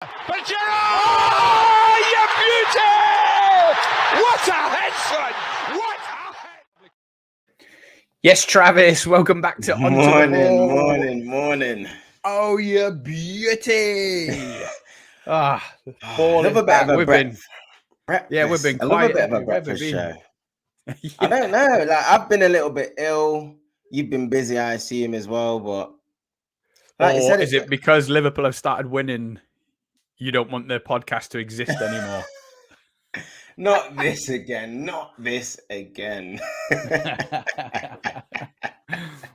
But Gerrard! Oh, you beauty! What a head, son! What a head! Yes, Travis, welcome back to Onto the Ball. Morning. Oh, you beauty! I Ball love is a bit back. of a We've been breakfast. Yeah, we've been I love a quiet. bit of a We've ever breakfast been. show. Yeah. I don't know. Like, I've been a little bit ill. You've been busy, I assume, as well. But like you Or said, is it because Liverpool have started winning, you don't want the podcast to exist anymore? Not this again. Not this again.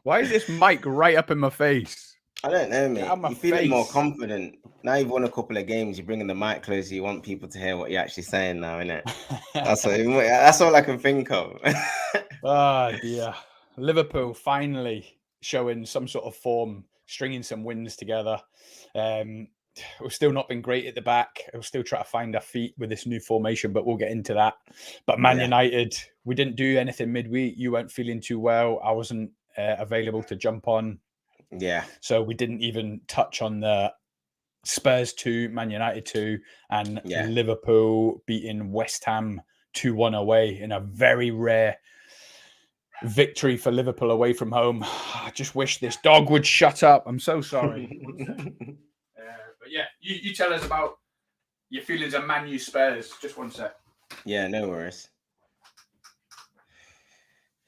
Why is this mic right up in my face? I don't know, mate. Get out my You're feeling more face. confident. Now you've won a couple of games, you're bringing the mic closer. You want people to hear what you're actually saying now, innit? That's all I can think of. Oh, dear. Liverpool finally showing some sort of form, stringing some wins together. We've still not been great at the back. We'll still try to find our feet with this new formation, but we'll get into that. But Man United, we didn't do anything midweek. You weren't feeling too well. I wasn't available to jump on. Yeah. So we didn't even touch on the Spurs 2, Man United 2, and Liverpool beating West Ham 2-1 away in a very rare victory for Liverpool away from home. I just wish this dog would shut up. I'm so sorry. But yeah, you tell us about your feelings on Man U Spurs. Just one sec. Yeah, no worries.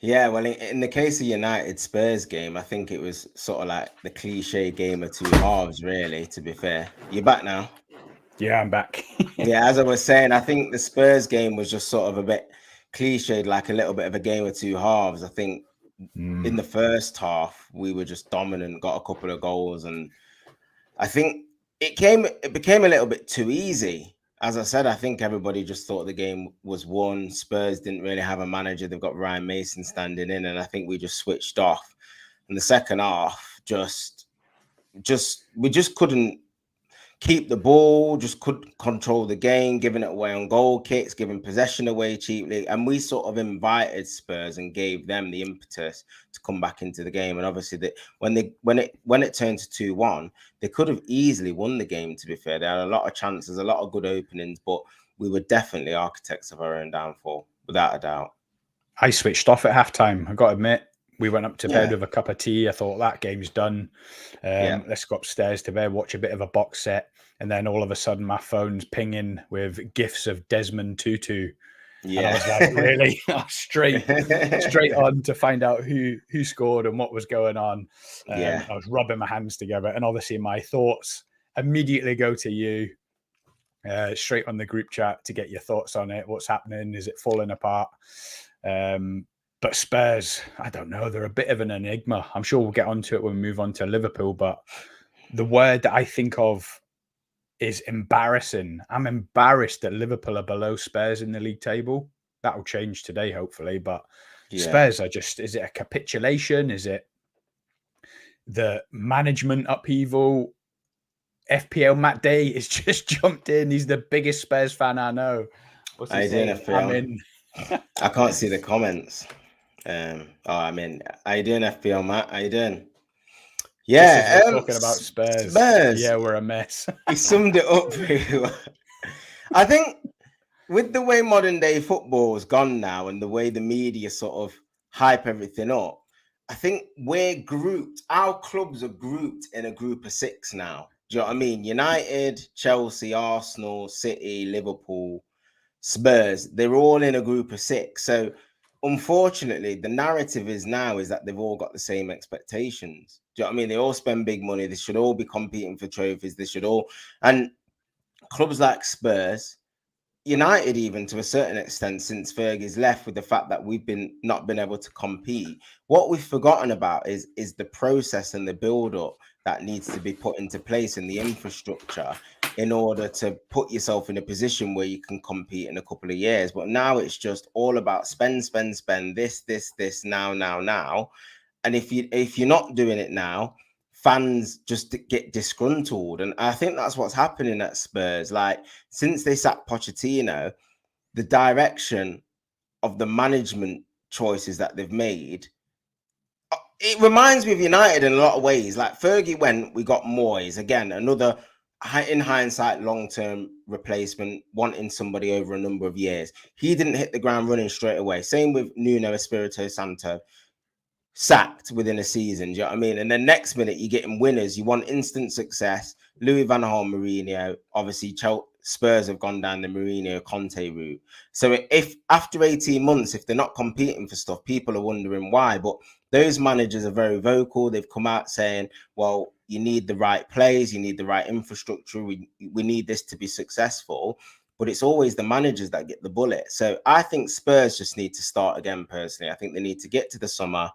Yeah, well, in the case of United Spurs game, I think it was sort of like the cliche game of two halves, really, to be fair. You're back now? Yeah, I'm back. Yeah, as I was saying, I think the Spurs game was just sort of a bit cliched, like a little bit of a game of two halves. I think in the first half, we were just dominant, got a couple of goals, and I think it became a little bit too easy. As I said, I think everybody just thought the game was won. Spurs didn't really have a manager. They've got Ryan Mason standing in, and I think we just switched off. And the second half, we just couldn't keep the ball, just couldn't control the game, giving it away on goal kicks, giving possession away cheaply. And we sort of invited Spurs and gave them the impetus to come back into the game. And obviously when it turned to 2-1, they could have easily won the game, to be fair. They had a lot of chances, a lot of good openings, but we were definitely architects of our own downfall, without a doubt. I switched off at halftime, I got to admit. We went up to bed with a cup of tea. I thought that game's done. Let's go upstairs to bed, watch a bit of a box set. And then all of a sudden, my phone's pinging with gifs of Desmond Tutu. Yeah. And I was like, really? straight on to find out who scored and what was going on. I was rubbing my hands together. And obviously, my thoughts immediately go to you, straight on the group chat to get your thoughts on it. What's happening? Is it falling apart? But Spurs, I don't know. They're a bit of an enigma. I'm sure we'll get onto it when we move on to Liverpool. But the word that I think of is embarrassing. I'm embarrassed that Liverpool are below Spurs in the league table. That'll change today, hopefully. But Spurs are just, is it a capitulation? Is it the management upheaval? FPL Matt Day has just jumped in. He's the biggest Spurs fan I know. What's he saying? I'm in. I can't see the comments. I'm in. How you doing, FPL Matt? How you doing? Yeah, talking about Spurs. Yeah, we're a mess. He summed it up very well. I think with the way modern day football has gone now and the way the media sort of hype everything up, I think our clubs are grouped in a group of 6 now. Do you know what I mean? United, Chelsea, Arsenal, City, Liverpool, Spurs, they're all in a group of 6. So unfortunately, the narrative is that they've all got the same expectations. Do you know what I mean? They all spend big money. They should all be competing for trophies. And clubs like Spurs, United, even to a certain extent, since Fergie's left, with the fact that we've not been able to compete. What we've forgotten about is the process and the build-up that needs to be put into place in the infrastructure in order to put yourself in a position where you can compete in a couple of years. But now it's just all about spend, this, now. And if you're not doing it now, fans just get disgruntled. And I think that's what's happening at Spurs. Like, since they sacked Pochettino, the direction of the management choices that they've made, it reminds me of United in a lot of ways. Like, Fergie went, we got Moyes. Again, another in hindsight, long-term replacement, wanting somebody over a number of years. He didn't hit the ground running straight away. Same with Nuno Espirito Santo. Sacked within a season, do you know what I mean? And then next minute you're getting winners. You want instant success. Louis van Gaal, Mourinho, obviously Spurs have gone down the Mourinho Conte route. So if after 18 months, if they're not competing for stuff, people are wondering why. But those managers are very vocal. They've come out saying, well, you need the right players, you need the right infrastructure. We need this to be successful. But it's always the managers that get the bullet. So I think Spurs just need to start again, personally. I think they need to get to the summer.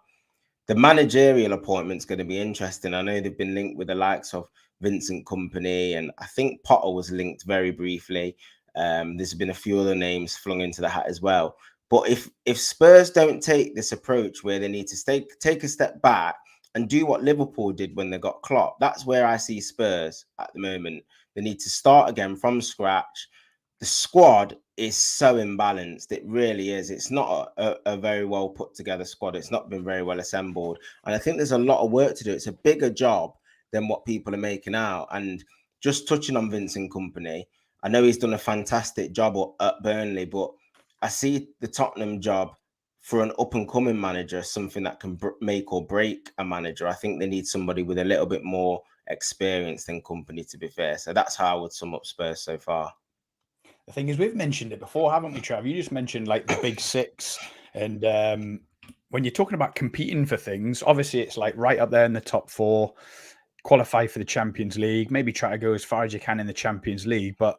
The managerial appointment's going to be interesting. I know they've been linked with the likes of Vincent Kompany, and I think Potter was linked very briefly. There's been a few other names flung into the hat as well. But if Spurs don't take this approach where they need to take a step back and do what Liverpool did when they got Klopp, that's where I see Spurs at the moment. They need to start again from scratch. The squad is so imbalanced. It really is. It's not a very well put together squad. It's not been very well assembled. And I think there's a lot of work to do. It's a bigger job than what people are making out. And just touching on Vincent Kompany, I know he's done a fantastic job at Burnley, but I see the Tottenham job for an up and coming manager, something that can make or break a manager. I think they need somebody with a little bit more experience than Kompany, to be fair. So that's how I would sum up Spurs so far. The thing is, we've mentioned it before, haven't we, Trav? You just mentioned like the big six. And when you're talking about competing for things, obviously it's like right up there in the top four, qualify for the Champions League, maybe try to go as far as you can in the Champions League. But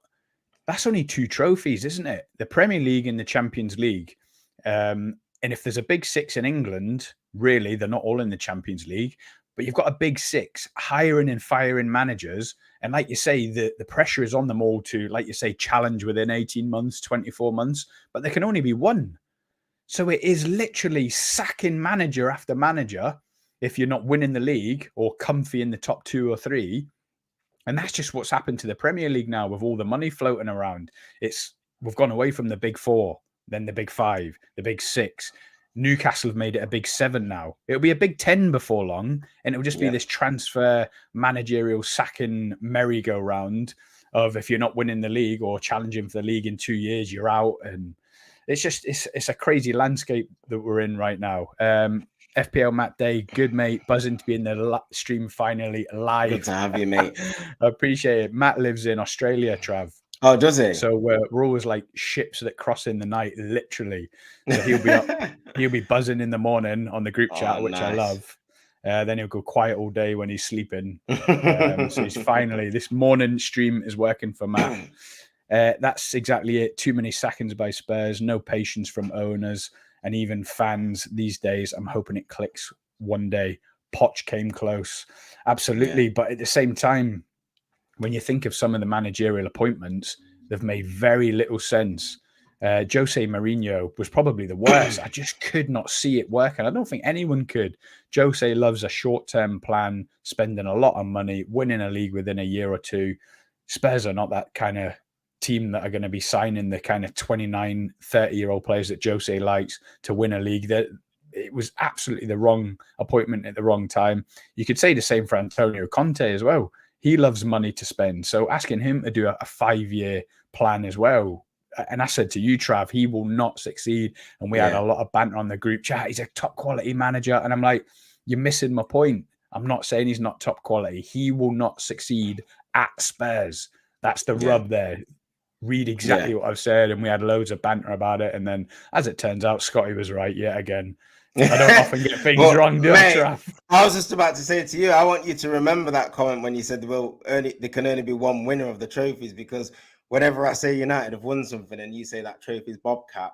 that's only 2 trophies, isn't it? The Premier League and the Champions League. And if there's a big six in England, really, they're not all in the Champions League. But you've got a big six hiring and firing managers. And like you say, the pressure is on them all to, like you say, challenge within 18 months, 24 months. But there can only be one. So it is literally sacking manager after manager if you're not winning the league or comfy in the top 2 or 3. And that's just what's happened to the Premier League now with all the money floating around. We've gone away from the big 4, then the big 5, the big 6. Newcastle have made it a big 7 now. It'll be a big 10 before long, and it'll just be this transfer managerial sacking merry-go-round of if you're not winning the league or challenging for the league in 2 years, you're out. And it's a crazy landscape that we're in right now. FPL Matt Day, good mate, buzzing to be in the stream finally live. Good to have you, mate. I appreciate it. Matt lives in Australia, Trav. Oh, does he? So we're always like ships that cross in the night, literally. So he'll be up, he'll be buzzing in the morning on the group chat, which nice. I love. Then he'll go quiet all day when he's sleeping. So he's finally, this morning stream is working for Matt. That's exactly it. Too many sackings by Spurs, no patience from owners and even fans these days. I'm hoping it clicks one day. Poch came close. Absolutely. But at the same time, when you think of some of the managerial appointments, they've made very little sense. Jose Mourinho was probably the worst. I just could not see it working. I don't think anyone could. Jose loves a short-term plan, spending a lot of money, winning a league within a year or 2. Spurs are not that kind of team that are going to be signing the kind of 29, 30-year-old players that Jose likes to win a league. It was absolutely the wrong appointment at the wrong time. You could say the same for Antonio Conte as well. He loves money to spend. So asking him to do a 5-year plan as well. And I said to you, Trav, he will not succeed. And we had a lot of banter on the group chat. He's a top quality manager. And I'm like, you're missing my point. I'm not saying he's not top quality. He will not succeed at Spurs. That's the rub there. Read exactly what I've said. And we had loads of banter about it. And then as it turns out, Scotty was right yet again. I don't often get things wrong, do I, Trav? I was just about to say to you, I want you to remember that comment when you said, well, there can only be one winner of the trophies, because whenever I say United have won something and you say that trophy's Bobcat,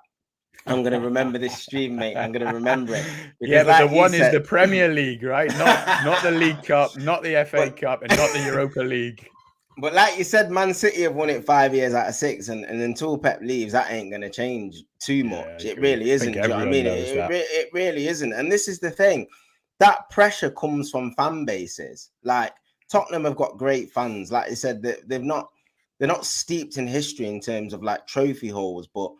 I'm going to remember this stream, mate. I'm going to remember it. Yeah, but like the one is the Premier League, right? Not the League Cup, not the FA Cup, and not the Europa League. But like you said, Man City have won it 5 years out of 6, and until Pep leaves, that ain't going to change too much. It really isn't. Do you know what I mean? It really isn't. And this is the thing. That pressure comes from fan bases. Like Tottenham have got great fans. Like I said, they're not steeped in history in terms of like trophy hauls, but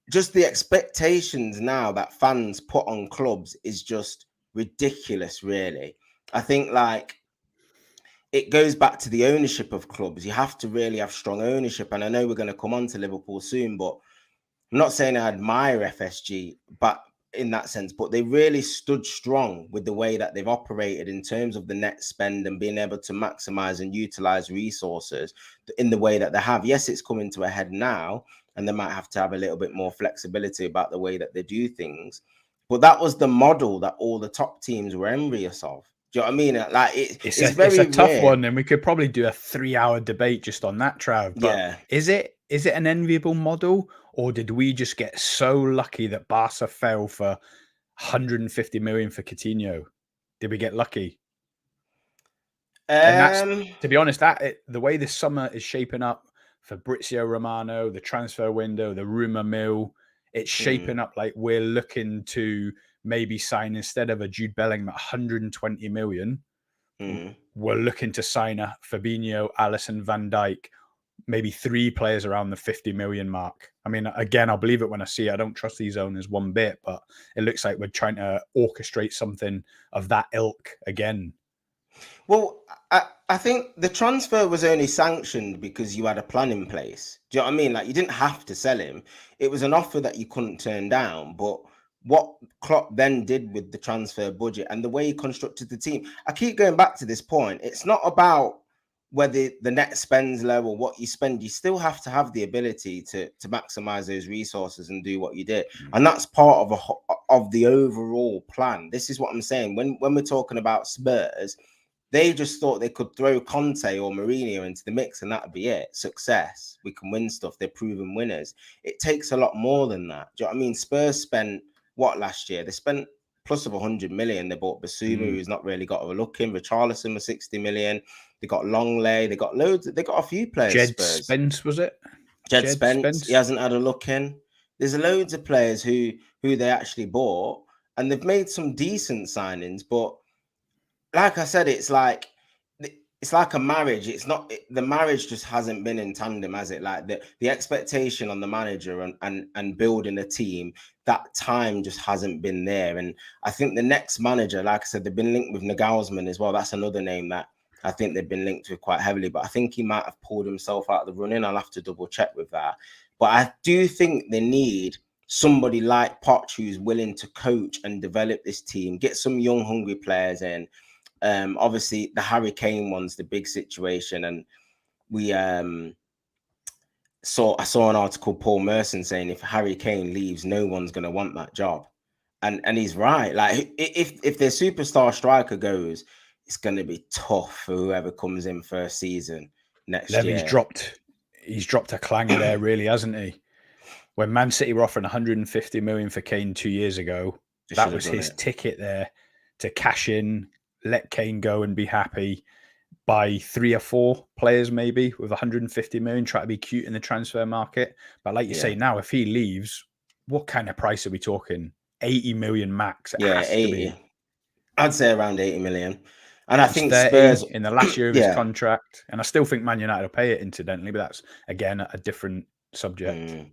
just the expectations now that fans put on clubs is just ridiculous, really. I think like it goes back to the ownership of clubs. You have to really have strong ownership. And I know we're going to come on to Liverpool soon, but I'm not saying I admire FSG, but in that sense, but they really stood strong with the way that they've operated in terms of the net spend and being able to maximize and utilize resources in the way that they have. Yes, it's coming to a head now, and they might have to have a little bit more flexibility about the way that they do things. But that was the model that all the top teams were envious of. Do you know what I mean? Like it's a tough one, and we could probably do a 3-hour debate just on that, Trav. But yeah, is it an enviable model, or did we just get so lucky that Barca fell for 150 million for Coutinho? Did we get lucky? And that's, to be honest, the way this summer is shaping up for Fabrizio Romano, the transfer window, the rumor mill, it's shaping up like we're looking to maybe sign, instead of a Jude Bellingham at 120 million, we're looking to sign a Fabinho, Alisson, Van Dijk, maybe 3 players around the 50 million mark. I mean, again, I'll believe it when I see it. I don't trust these owners one bit, but it looks like we're trying to orchestrate something of that ilk again. Well, I think the transfer was only sanctioned because you had a plan in place. Do you know what I mean? Like, you didn't have to sell him. It was an offer that you couldn't turn down. But what Klopp then did with the transfer budget and the way he constructed the team, I keep going back to this point. It's not about whether the net spends low or what you spend. You still have to have the ability to maximize those resources and do what you did. And that's part of the overall plan. This is what I'm saying. When we're talking about Spurs, they just thought they could throw Conte or Mourinho into the mix and that'd be it. Success. We can win stuff. They're proven winners. It takes a lot more than that. Do you know what I mean? Spurs spent what last year? They spent plus of 100 million. They bought Basuma, who's not really got a look in. Richarlison was 60 million. They got Longley. They got loads. They got a few players. Jed Spence, was it? Jed Spence. He hasn't had a look in. There's loads of players who they actually bought, and they've made some decent signings, but like I said, it's like a marriage. It's not, the marriage just hasn't been in tandem, has it? Like the expectation on the manager and building a team, that time just hasn't been there. And I think the next manager, like I said, they've been linked with Nagelsmann as well. That's another name that I think they've been linked with quite heavily, but I think he might have pulled himself out of the running. I'll have to double check with that. But I do think they need somebody like Poch who's willing to coach and develop this team, get some young, hungry players in. Obviously, the Harry Kane one's the big situation, and we I saw an article, Paul Merson, saying if Harry Kane leaves, no one's going to want that job, and he's right. Like if their superstar striker goes, it's going to be tough for whoever comes in first season next year. He's dropped a clanger there, really, hasn't he? When Man City were offering 150 million for Kane 2 years ago, that was his ticket there to cash in, let Kane go and be happy, buy 3 or 4 players maybe with 150 million, try to be cute in the transfer market. But like you say now, if he leaves, what kind of price are we talking? 80 million max. It has 80. to be. I'd say around 80 million. And I think 30 Spurs in the last year of his contract. And I still think Man United will pay it, incidentally, but that's, again, a different subject.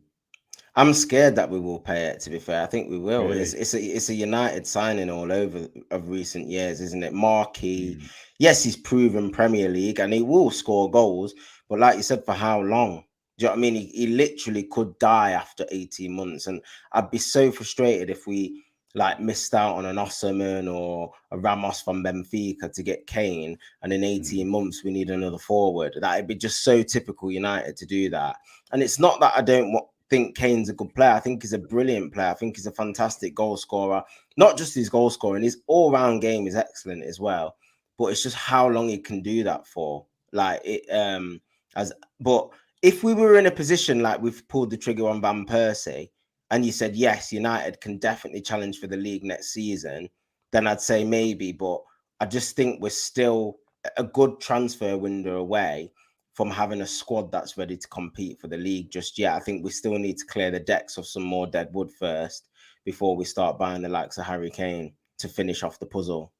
I'm scared that we will pay it, to be fair. I think we will. Really? It's a United signing all over of recent years, isn't it? Marquee. Yes, he's proven Premier League and he will score goals. But like you said, for how long? Do you know what I mean? He literally could die after 18 months. And I'd be so frustrated if we missed out on an Osimhen or a Ramos from Benfica to get Kane. And in 18 months, we need another forward. That'd be just so typical United to do that. And it's not that I don't think Kane's a good player. I think he's a brilliant player. I think he's a fantastic goal scorer. Not just his goal scoring, his all-round game is excellent as well. But it's just how long he can do that for. But if we were in a position like we've pulled the trigger on Van Persie, and you said yes, United can definitely challenge for the league next season, then I'd say maybe. But I just think we're still a good transfer window away from having a squad that's ready to compete for the league just yet. I think we still need to clear the decks of some more dead wood first before we start buying the likes of Harry Kane to finish off the puzzle.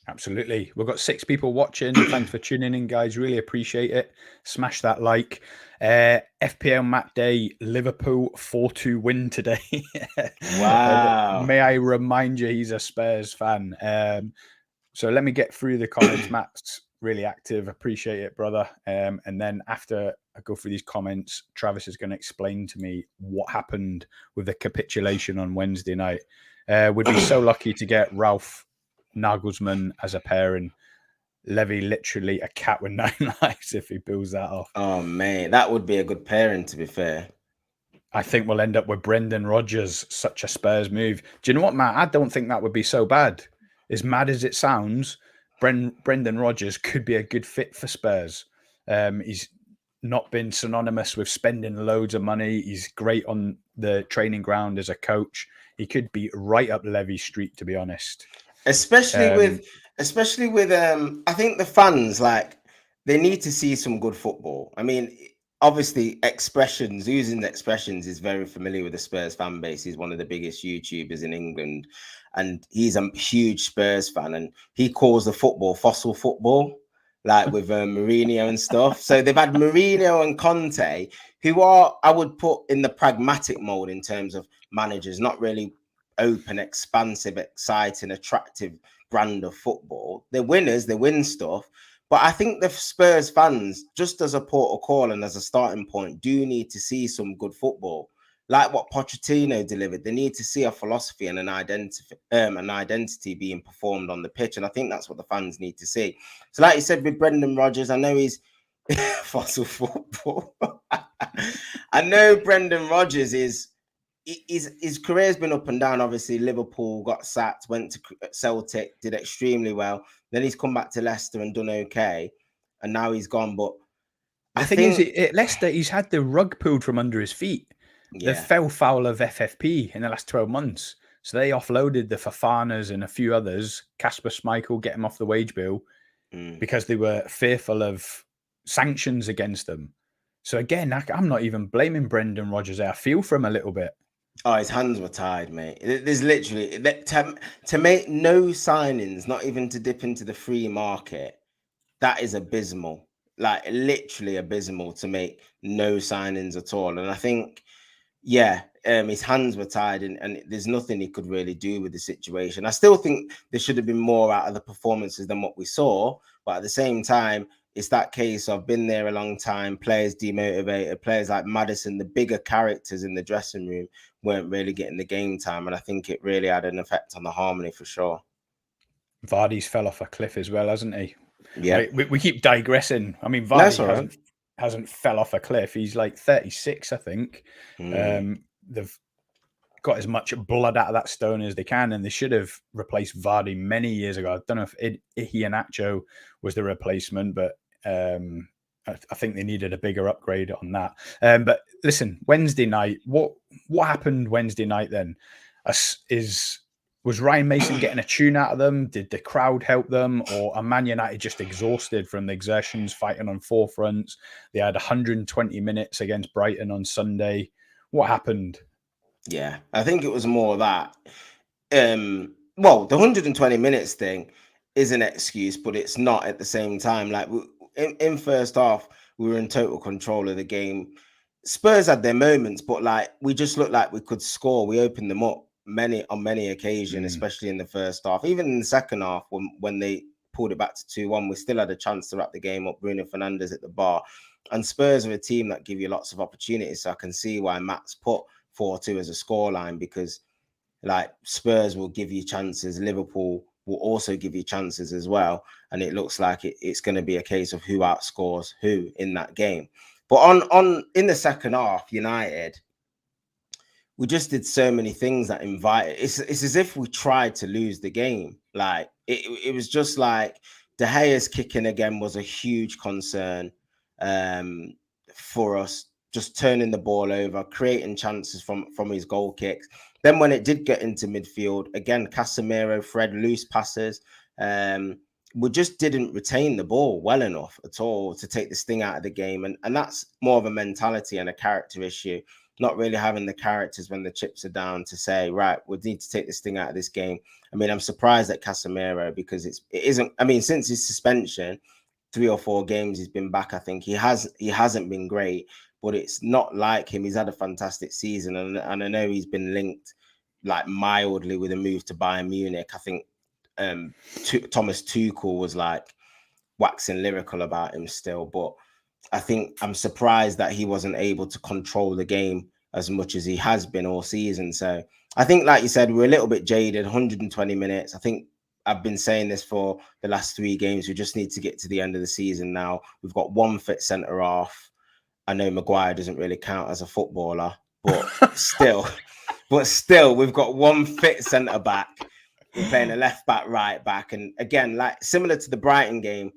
Absolutely. We've got 6 people watching. Thanks for tuning in, guys. Really appreciate it. Smash that like. FPL Matt Day, Liverpool 4-2 win today. Wow. May I remind you, he's a Spurs fan. So let me get through the comments. Matt's really active. Appreciate it, brother. And then after I go through these comments, Travis is going to explain to me what happened with the capitulation on Wednesday night. We'd be so lucky to get Ralph Nagelsmann as a pairing. Levy literally a cat with 9 lives if he builds that off. Oh man, that would be a good pairing, to be fair. I think we'll end up with Brendan Rodgers, such a Spurs move. Do you know what, Matt? I don't think that would be so bad. As mad as it sounds, Brendan Rodgers could be a good fit for Spurs. He's not been synonymous with spending loads of money. He's great on the training ground as a coach. He could be right up Levy Street, to be honest. Especially with I think the fans, like, they need to see some good football. I mean, obviously using expressions is very familiar with the Spurs fan base. He's one of the biggest YouTubers in England, and he's a huge Spurs fan, and he calls the football fossil football, like with Mourinho and stuff. So they've had Mourinho and Conte, who are, I would put in the pragmatic mode in terms of managers, not really open, expansive, exciting, attractive brand of football. They're winners, they win stuff. But I think the Spurs fans, just as a port of call and as a starting point, do need to see some good football. Like what Pochettino delivered, they need to see a philosophy and an identity being performed on the pitch. And I think that's what the fans need to see. So like you said with Brendan Rodgers, I know he's fossil football. I know Brendan Rodgers his career's been up and down. Obviously, Liverpool, got sacked, went to Celtic, did extremely well. Then he's come back to Leicester and done okay. And now he's gone. But the thing is, at Leicester, he's had the rug pulled from under his feet. Yeah. They fell foul of FFP in the last 12 months. So they offloaded the Fofanas and a few others, Kasper Schmeichel, get him off the wage bill because they were fearful of sanctions against them. So again, I'm not even blaming Brendan Rodgers there. I feel for him a little bit. Oh, his hands were tied, mate. There's literally to make no signings, not even to dip into the free market. That is abysmal, like literally abysmal to make no signings at all. And I think, his hands were tied, and there's nothing he could really do with the situation. I still think there should have been more out of the performances than what we saw. But at the same time, it's that case of been there a long time, players demotivated, players like Maddison, the bigger characters in the dressing room weren't really getting the game time. And I think it really had an effect on the harmony for sure. Vardy's fell off a cliff as well, hasn't he? Yeah. We keep digressing. I mean, Vardy hasn't fell off a cliff. He's like 36, I think. They've got as much blood out of that stone as they can, and they should have replaced Vardy many years ago. I don't know if Iheanacho was the replacement, but I think they needed a bigger upgrade on that. But listen, Wednesday night, what happened Wednesday night then? Was Ryan Mason getting a tune out of them? Did the crowd help them? Or are Man United just exhausted from the exertions, fighting on 4 fronts? They had 120 minutes against Brighton on Sunday. What happened? Yeah, I think it was more that. Well, the 120 minutes thing is an excuse, but it's not at the same time. Like in first half, we were in total control of the game. Spurs had their moments, but like we just looked like we could score. We opened them up on many occasions, especially in the first half. Even in the second half, when they pulled it back to 2-1, we still had a chance to wrap the game up. Bruno Fernandes at the bar. And Spurs are a team that give you lots of opportunities. So I can see why Matt's put 4-2 as a scoreline, because like Spurs will give you chances. Liverpool will also give you chances as well. And it looks like it's going to be a case of who outscores who in that game. But in the second half, United, we just did so many things that invited. It's as if we tried to lose the game. Like it was just like De Gea's kicking again was a huge concern for us. Just turning the ball over, creating chances from his goal kicks. Then when it did get into midfield, again, Casemiro, Fred, loose passes. We just didn't retain the ball well enough at all to take this thing out of the game. And that's more of a mentality and a character issue. Not really having the characters when the chips are down to say, right, we need to take this thing out of this game. I mean, I'm surprised at Casemiro because it isn't. I mean, since his suspension, 3 or 4 games he's been back. I think he hasn't been great, but it's not like him. He's had a fantastic season, and I know he's been linked like mildly with a move to Bayern Munich. I think Thomas Tuchel was like, waxing lyrical about him still, but I think I'm surprised that he wasn't able to control the game as much as he has been all season. So I think, like you said, we're a little bit jaded. 120 minutes. I think I've been saying this for the last 3 games. We just need to get to the end of the season now. We've got one fit centre half. I know Maguire doesn't really count as a footballer, but still, we've got one fit centre back. We're playing a left back, right back, and again, like similar to the Brighton game,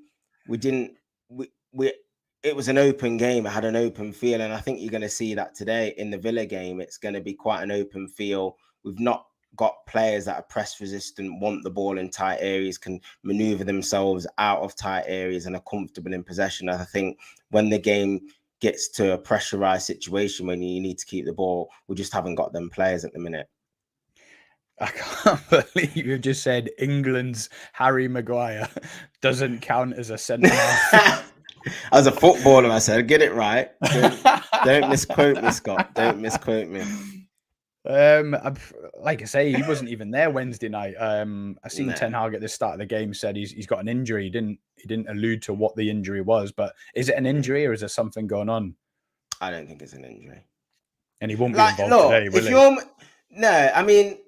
it was an open game. It had an open feel, and I think you're going to see that today in the Villa game. It's going to be quite an open feel. We've not got players that are press resistant, want the ball in tight areas, can maneuver themselves out of tight areas, and are comfortable in possession. I think when the game gets to a pressurized situation when you need to keep the ball, we just haven't got them players at the minute. I can't believe you've just said England's Harry Maguire doesn't count as a centre-half. As a footballer, I said, get it right. Don't misquote me, Scott. Don't misquote me. Like I say, he wasn't even there Wednesday night. I seen Ten Hag at the start of the game said he's got an injury. He didn't allude to what the injury was, but is it an injury or is there something going on? I don't think it's an injury. And he won't be involved today, will he? No, I mean,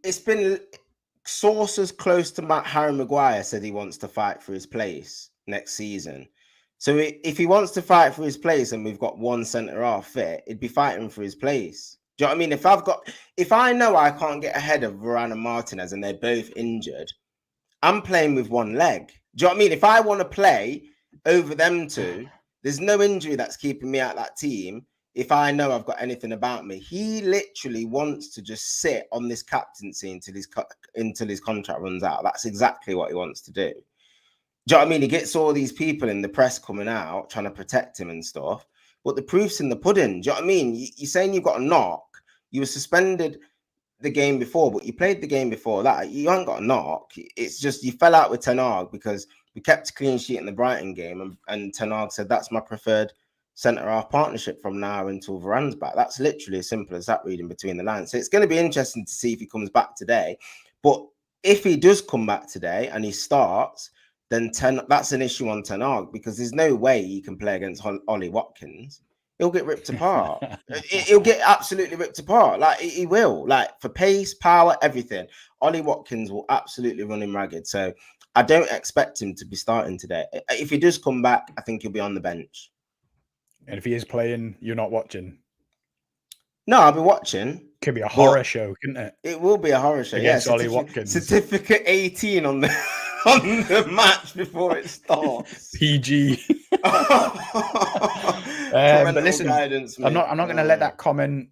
it's been sources close to Harry Maguire said he wants to fight for his place next season. So if he wants to fight for his place and we've got one centre half fit, he'd be fighting for his place. Do you know what I mean? If I know I can't get ahead of Varane and Martinez and they're both injured, I'm playing with one leg. Do you know what I mean? If I want to play over them two, there's no injury that's keeping me out that team. If I know I've got anything about me, he literally wants to just sit on this captaincy until his contract runs out. That's exactly what he wants to do. Do you know what I mean? He gets all these people in the press coming out trying to protect him and stuff, but the proof's in the pudding. Do you know what I mean? You're saying you've got a knock. You were suspended the game before, but you played the game before that. You haven't got a knock. It's just you fell out with Ten Hag because we kept a clean sheet in the Brighton game, and Ten Hag said that's my preferred centre-half partnership from now until Varane's back. That's literally as simple as that, reading between the lines. So it's going to be interesting to see if he comes back today. But if he does come back today and he starts, then that's an issue on Ten Hag, because there's no way he can play against Ollie Watkins. He'll get ripped apart. He'll get absolutely ripped apart. Like he will. Like for pace, power, everything. Ollie Watkins will absolutely run him ragged. So I don't expect him to be starting today. If he does come back, I think he'll be on the bench. And if he is playing, you're not watching? No, I'll be watching. Could be a horror show, couldn't it? It will be a horror show. Against Ollie Watkins. Certificate 18 on the on the match before it starts. PG. But listen, guidance, I'm not going to let that comment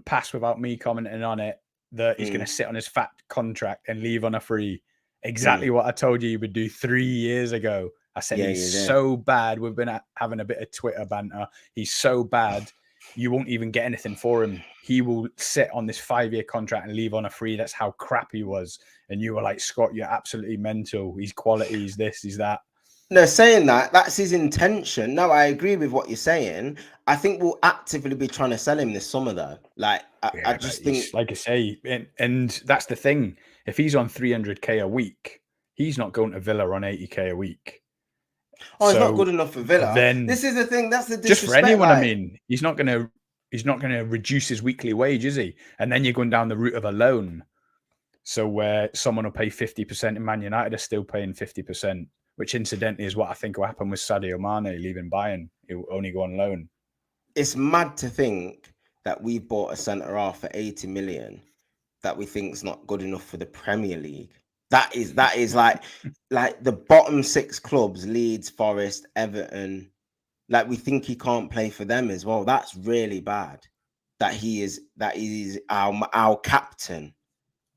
pass without me commenting on it. That he's going to sit on his fat contract and leave on a free. Exactly what I told you he would do 3 years ago. I said he's so bad. We've been having a bit of Twitter banter. He's so bad, you won't even get anything for him. He will sit on this 5-year contract and leave on a free. That's how crap he was. And you were like, Scott, you're absolutely mental. He's quality. He's this, he's that. No, saying that's his intention. No, I agree with what you're saying. I think we'll actively be trying to sell him this summer, though. Like, I just think, like I say, and that's the thing. If he's on 300k a week, he's not going to Villa on 80k a week. Oh, it's not good enough for Villa. Then this is the thing. That's the disrespect. Just for anyone, I mean, he's not going to reduce his weekly wage, is he? And then you're going down the route of a loan. So where someone will pay 50%, and Man United are still paying 50%, which incidentally is what I think will happen with Sadio Mane leaving Bayern. He'll only go on loan. It's mad to think that we bought a centre half for 80 million that we think is not good enough for the Premier League. That is like the bottom 6 clubs, Leeds, Forest, Everton. Like, we think he can't play for them as well. That's really bad. That he is our captain.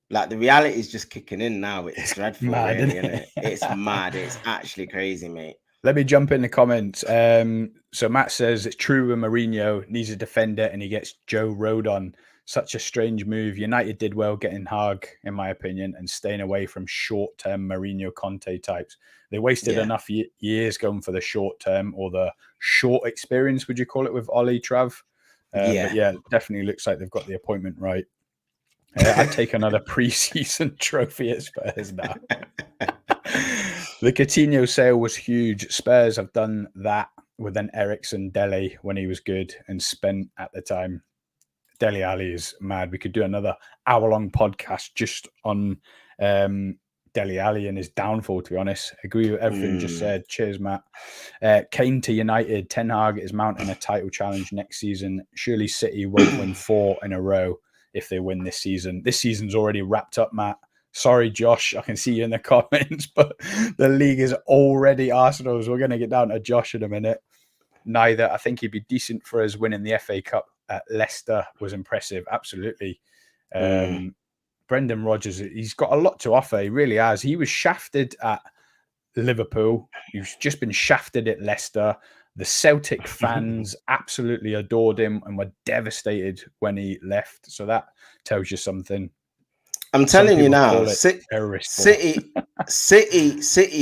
Like, the reality is just kicking in now. It's dreadful, mad, really, isn't it? It's mad. It's actually crazy, mate. Let me jump in the comments. So Matt says it's true with Mourinho, needs a defender, and he gets Joe Rodon. Such a strange move. United did well getting Hag, in my opinion, and staying away from short-term Mourinho Conte types. They wasted enough years going for the short-term or the short experience, would you call it, with Ollie, Trav? But yeah, definitely looks like they've got the appointment right. I'd take another pre-season trophy at Spurs now. The Coutinho sale was huge. Spurs have done that with an Ericsson Dele when he was good and spent at the time. Dele Alli is mad. We could do another hour-long podcast just on Dele Alli and his downfall, to be honest. Agree with everything you just said. Cheers, Matt. Kane to United. Ten Hag is mounting a title challenge next season. Surely City won't win 4 in a row if they win this season. This season's already wrapped up, Matt. Sorry, Josh. I can see you in the comments, but the league is already Arsenal's. We're going to get down to Josh in a minute. Neither. I think he'd be decent for us. Winning the FA Cup at Leicester was impressive. Absolutely. Brendan Rodgers, he's got a lot to offer. He really has. He was shafted at Liverpool. He's just been shafted at Leicester. The Celtic fans absolutely adored him and were devastated when he left. So that tells you something. I'm telling you now, City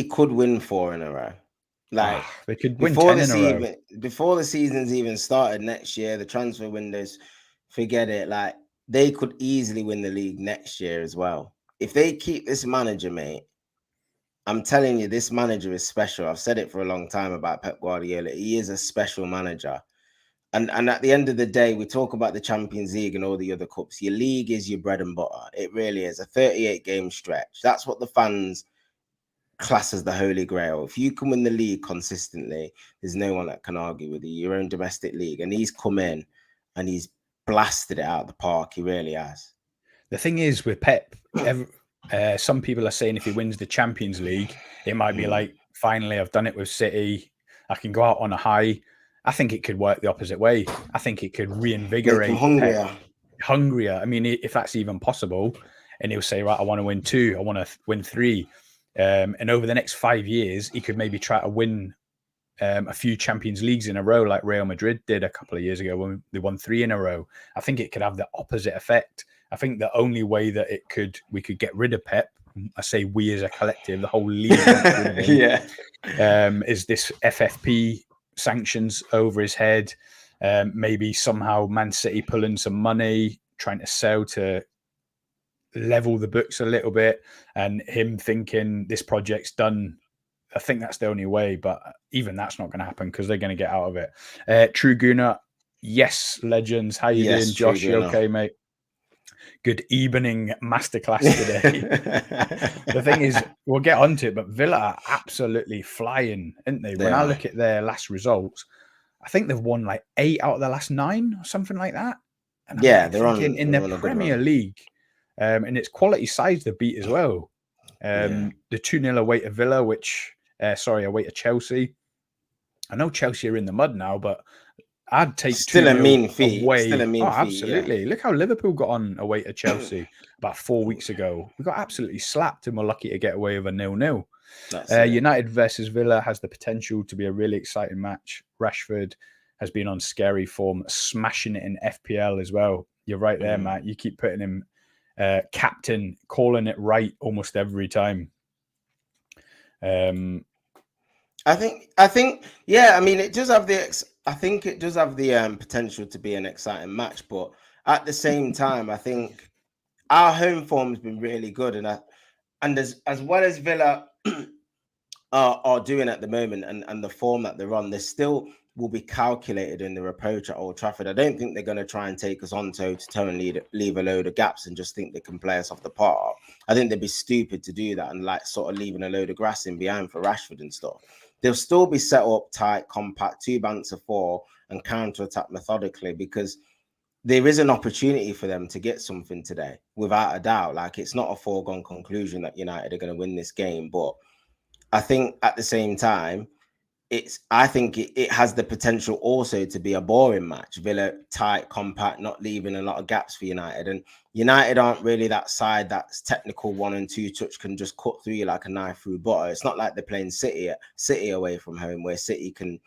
could win 4 in a row. Like they could win 10 in a row. Before the season's even started next year, the transfer windows, forget it. Like they could easily win the league next year as well. If they keep this manager, mate, I'm telling you, this manager is special. I've said it for a long time about Pep Guardiola. He is a special manager. And at the end of the day, we talk about the Champions League and all the other cups. Your league is your bread and butter. It really is. A 38-game stretch. That's what the fans class as the holy grail. If you can win the league consistently, there's no one that can argue with you. Your own domestic league. And he's come in and he's blasted it out of the park. He really has. The thing is with Pep, some people are saying if he wins the Champions League, it might be like, finally, I've done it with City. I can go out on a high. I think it could work the opposite way. I think it could reinvigorate hungrier. I mean, if that's even possible, and he'll say, right, I want to win 2, I want to win 3. And over the next 5 years, he could maybe try to win a few Champions Leagues in a row, like Real Madrid did a couple of years ago when they won 3 in a row. I think it could have the opposite effect. I think the only way that we could get rid of Pep, I say we as a collective, the whole league, is this FFP sanctions over his head. Maybe somehow Man City pulling some money, trying to sell to level the books a little bit, and him thinking this project's done. I think that's the only way, but even that's not going to happen because they're going to get out of it. True Guna, yes, legends. How you doing, Josh? You okay, mate? Good evening masterclass today. The thing is, we'll get onto it, but Villa are absolutely flying, aren't they? When I look at their last results, I think they've won like 8 out of the last 9 or something like that. And they're in the Premier League. And it's quality sides they beat as well. The 2-0 away to Villa, away to Chelsea. I know Chelsea are in the mud now, but I'd take still a mean feat. Still a mean feat. Absolutely. Yeah. Look how Liverpool got on away to Chelsea about 4 weeks ago. We got absolutely slapped and we're lucky to get away with a 0-0. United versus Villa has the potential to be a really exciting match. Rashford has been on scary form, smashing it in FPL as well. You're right there, Matt. You keep putting him captain, calling it right almost every time. I think, yeah. I mean, it does have the potential to be an exciting match, but at the same time, I think our home form's been really good, and as well as Villa are doing at the moment, and the form that they're on, they still will be calculated in their approach at Old Trafford. I don't think they're going to try and take us on toe to toe and leave a load of gaps and just think they can play us off the park. I think they'd be stupid to do that and like sort of leaving a load of grass in behind for Rashford and stuff. They'll still be set up tight, compact, 2 banks of 4 and counter-attack methodically, because there is an opportunity for them to get something today, without a doubt. Like, it's not a foregone conclusion that United are going to win this game, but I think at the same time, I think it has the potential also to be a boring match. Villa tight, compact, not leaving a lot of gaps for United. And United aren't really that side that's technical 1 and 2 touch, can just cut through you like a knife through butter. It's not like they're playing City away from home, where City can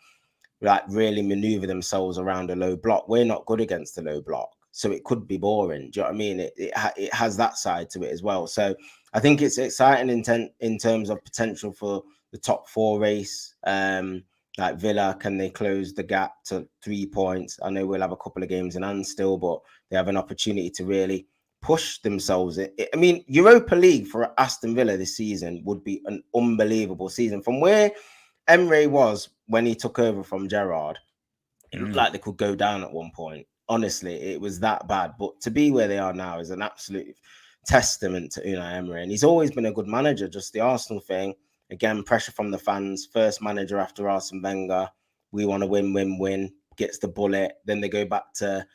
like really maneuver themselves around a low block. We're not good against the low block, so it could be boring. Do you know what I mean? It has that side to it as well. So I think it's exciting in terms of potential for the top 4 race. Like Villa, can they close the gap to 3 points? I know we'll have a couple of games in hand still, but they have an opportunity to really push themselves. I mean, Europa League for Aston Villa this season would be an unbelievable season. From where Emre was when he took over from Gerrard, it looked like they could go down at one point. Honestly, it was that bad. But to be where they are now is an absolute testament to Unai Emery. And he's always been a good manager. Just the Arsenal thing, again, pressure from the fans. First manager after Arsene Wenger. We want to win. Gets the bullet. Then they go back to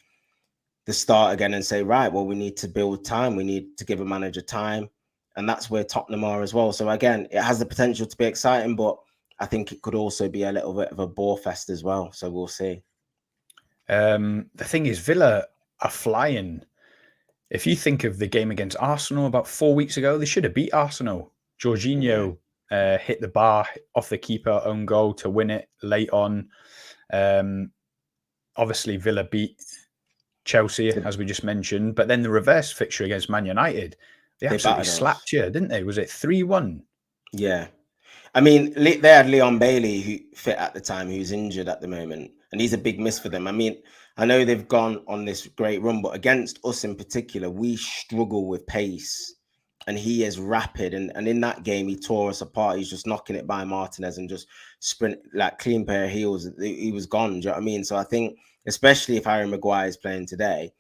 the start again and say, right, well, we need to build time. We need to give a manager time. And that's where Tottenham are as well. So again, it has the potential to be exciting, but I think it could also be a little bit of a bore fest as well. So we'll see. The thing is, Villa are flying. If you think of the game against Arsenal about 4 weeks ago, they should have beat Arsenal. Jorginho hit the bar off the keeper, own goal to win it late on. Obviously, Villa beat Chelsea, as we just mentioned, but then the reverse fixture against Man United, they absolutely slapped you, didn't they? Was it 3-1? Yeah. I mean, they had Leon Bailey, who fit at the time, who's injured at the moment, and he's a big miss for them. I mean, I know they've gone on this great run, but against us in particular, we struggle with pace, and he is rapid. And in that game, he tore us apart. He's just knocking it by Martinez and just sprint, like clean pair of heels. He was gone. Do you know what I mean? So I think, especially if Harry Maguire is playing today,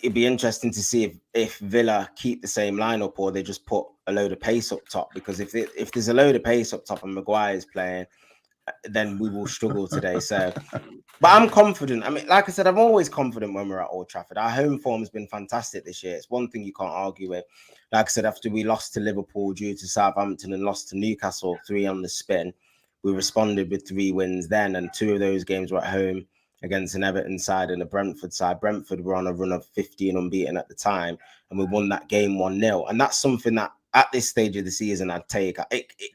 it'd be interesting to see if Villa keep the same lineup or they just put a load of pace up top. Because if there's a load of pace up top and Maguire is playing, then we will struggle today. So, but I'm confident. I mean, like I said, I'm always confident when we're at Old Trafford. Our home form has been fantastic this year. It's one thing you can't argue with. Like I said, after we lost to Liverpool due to Southampton and lost to Newcastle 3 on the spin, we responded with 3 wins then, and 2 of those games were at home against an Everton side and a Brentford side. Brentford were on a run of 15 unbeaten at the time, and we won that game 1-0. And that's something that at this stage of the season I'd take.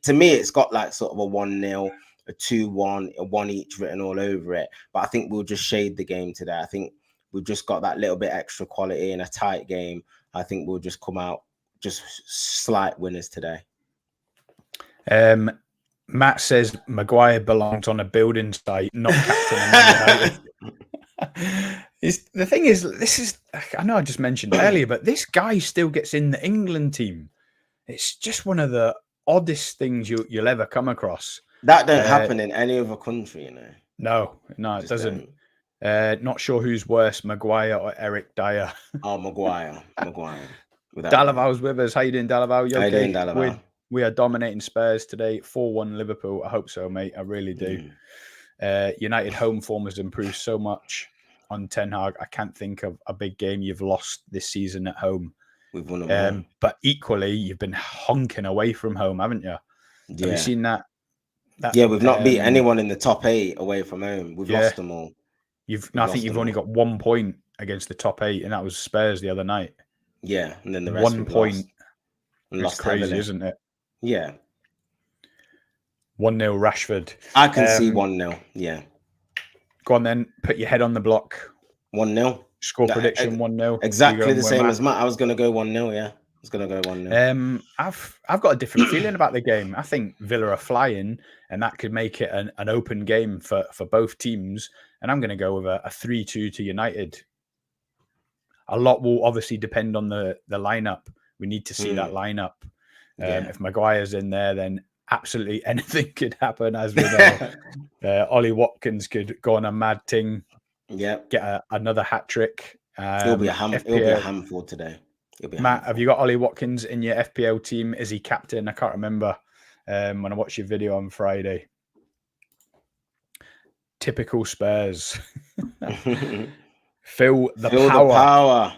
To me, it's got like sort of a 1-0, a 2-1, a 1 each written all over it. But I think we'll just shade the game today. I think we've just got that little bit extra quality in a tight game. I think we'll just come out just slight winners today. Matt says Maguire belongs on a building site, not captain. The thing is, I know I just mentioned earlier, but this guy still gets in the England team. It's just one of the oddest things you'll ever come across. That don't happen in any other country, you know. No, it doesn't. Not sure who's worse, Maguire or Eric Dyer. Oh, Maguire. Dalaval's with us. How you doing, Dalaval? How you doing, Dalaval? We are dominating Spurs today, 4-1 Liverpool. I hope so, mate. I really do. United home form has improved so much on Ten Hag. I can't think of a big game you've lost this season at home. We've won them all. But equally, you've been honking away from home, haven't you? Yeah. Have you seen that? We've not beat anyone in the top 8 away from home. We've lost them all. I think you've only got 1 point against the top 8, and that was Spurs the other night. Yeah, and then the rest 1 point. Lost crazy, heavily. Isn't it? Yeah. 1-0 Rashford. I can see 1-0. Yeah. Go on then. Put your head on the block. 1-0. Score prediction 1-0. Exactly the same as Matt. I was going to go 1-0. Yeah. I was going to go 1-0. I've got a different feeling about the game. I think Villa are flying, and that could make it an open game for both teams. And I'm going to go with a 3-2 to United. A lot will obviously depend on the lineup. We need to see that lineup. If Maguire's in there, then absolutely anything could happen. As we know, Ollie Watkins could go on a mad ting. Yeah, get another hat trick. It'll be a handful today. Matt, have you got Ollie Watkins in your FPL team? Is he captain? I can't remember. When I watched your video on Friday. Typical Spurs. Phil the Power.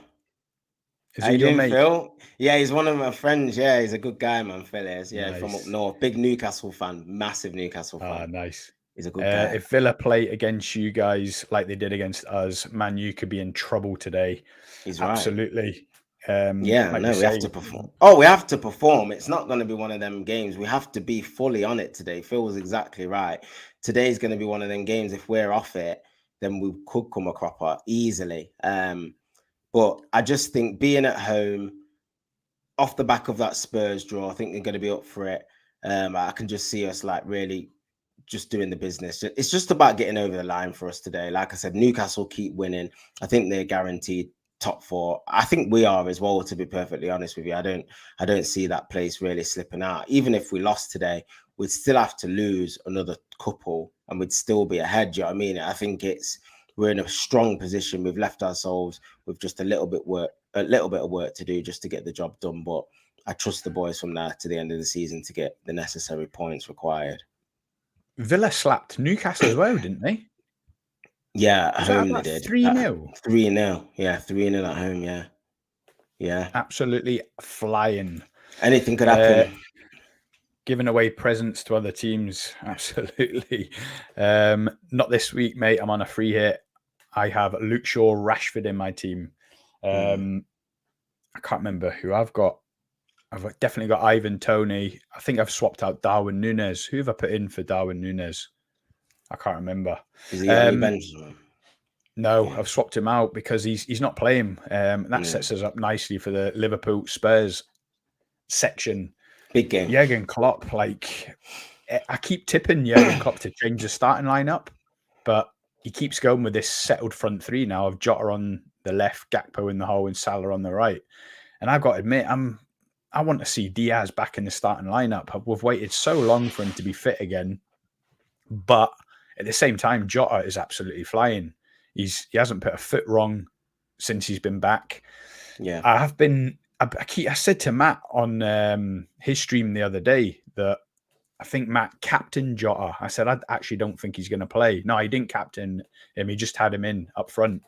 Is he your mate? Phil? Yeah, he's one of my friends. Yeah, he's a good guy, man. Phil is. Yeah, nice. From up north. Big Newcastle fan. Massive Newcastle fan. Ah, nice. He's a good guy. If Villa play against you guys like they did against us, Man U could be in trouble today. He's right. Absolutely. We have to perform. We have to perform. It's not going to be one of them games. We have to be fully on it today. Phil was exactly right. Today's going to be one of them games. If we're off it, then we could come a cropper easily. But I just think being at home, off the back of that Spurs draw, I think they're going to be up for it. I can just see us like really just doing the business. It's just about getting over the line for us today. Like I said, Newcastle keep winning. I think they're guaranteed top 4. I think we are as well, to be perfectly honest with you. I don't see that place really slipping out. Even if we lost today, we'd still have to lose another couple and we'd still be ahead. Do you know what I mean? I think we're in a strong position. We've left ourselves with just a little bit of work to do just to get the job done. But I trust the boys from now to the end of the season to get the necessary points required. Villa slapped Newcastle as well, didn't they? Yeah, at home they did. 3-0? 3-0. Yeah, 3-0 at home, yeah. Yeah. Absolutely flying. Anything could happen. Giving away presents to other teams. Absolutely. Not this week, mate. I'm on a free hit. I have Luke Shaw, Rashford in my team. I can't remember who I've got. I've definitely got Ivan Toney. I think I've swapped out Darwin Núñez. Who have I put in for Darwin Núñez? I can't remember. Is he on your bench? No, yeah. I've swapped him out because he's not playing. That sets us up nicely for the Liverpool Spurs section. Big game. Jurgen Klopp, I keep tipping Jurgen Klopp to change the starting lineup, but he keeps going with this settled front 3 now of Jota on the left, Gakpo in the hole, and Salah on the right. And I've got to admit, I want to see Diaz back in the starting lineup. We've waited so long for him to be fit again, but at the same time, Jota is absolutely flying. He hasn't put a foot wrong since he's been back. Yeah, I said to Matt on his stream the other day that I think Matt captained Jota. I said, I actually don't think he's going to play. No, he didn't captain him. He just had him in up front.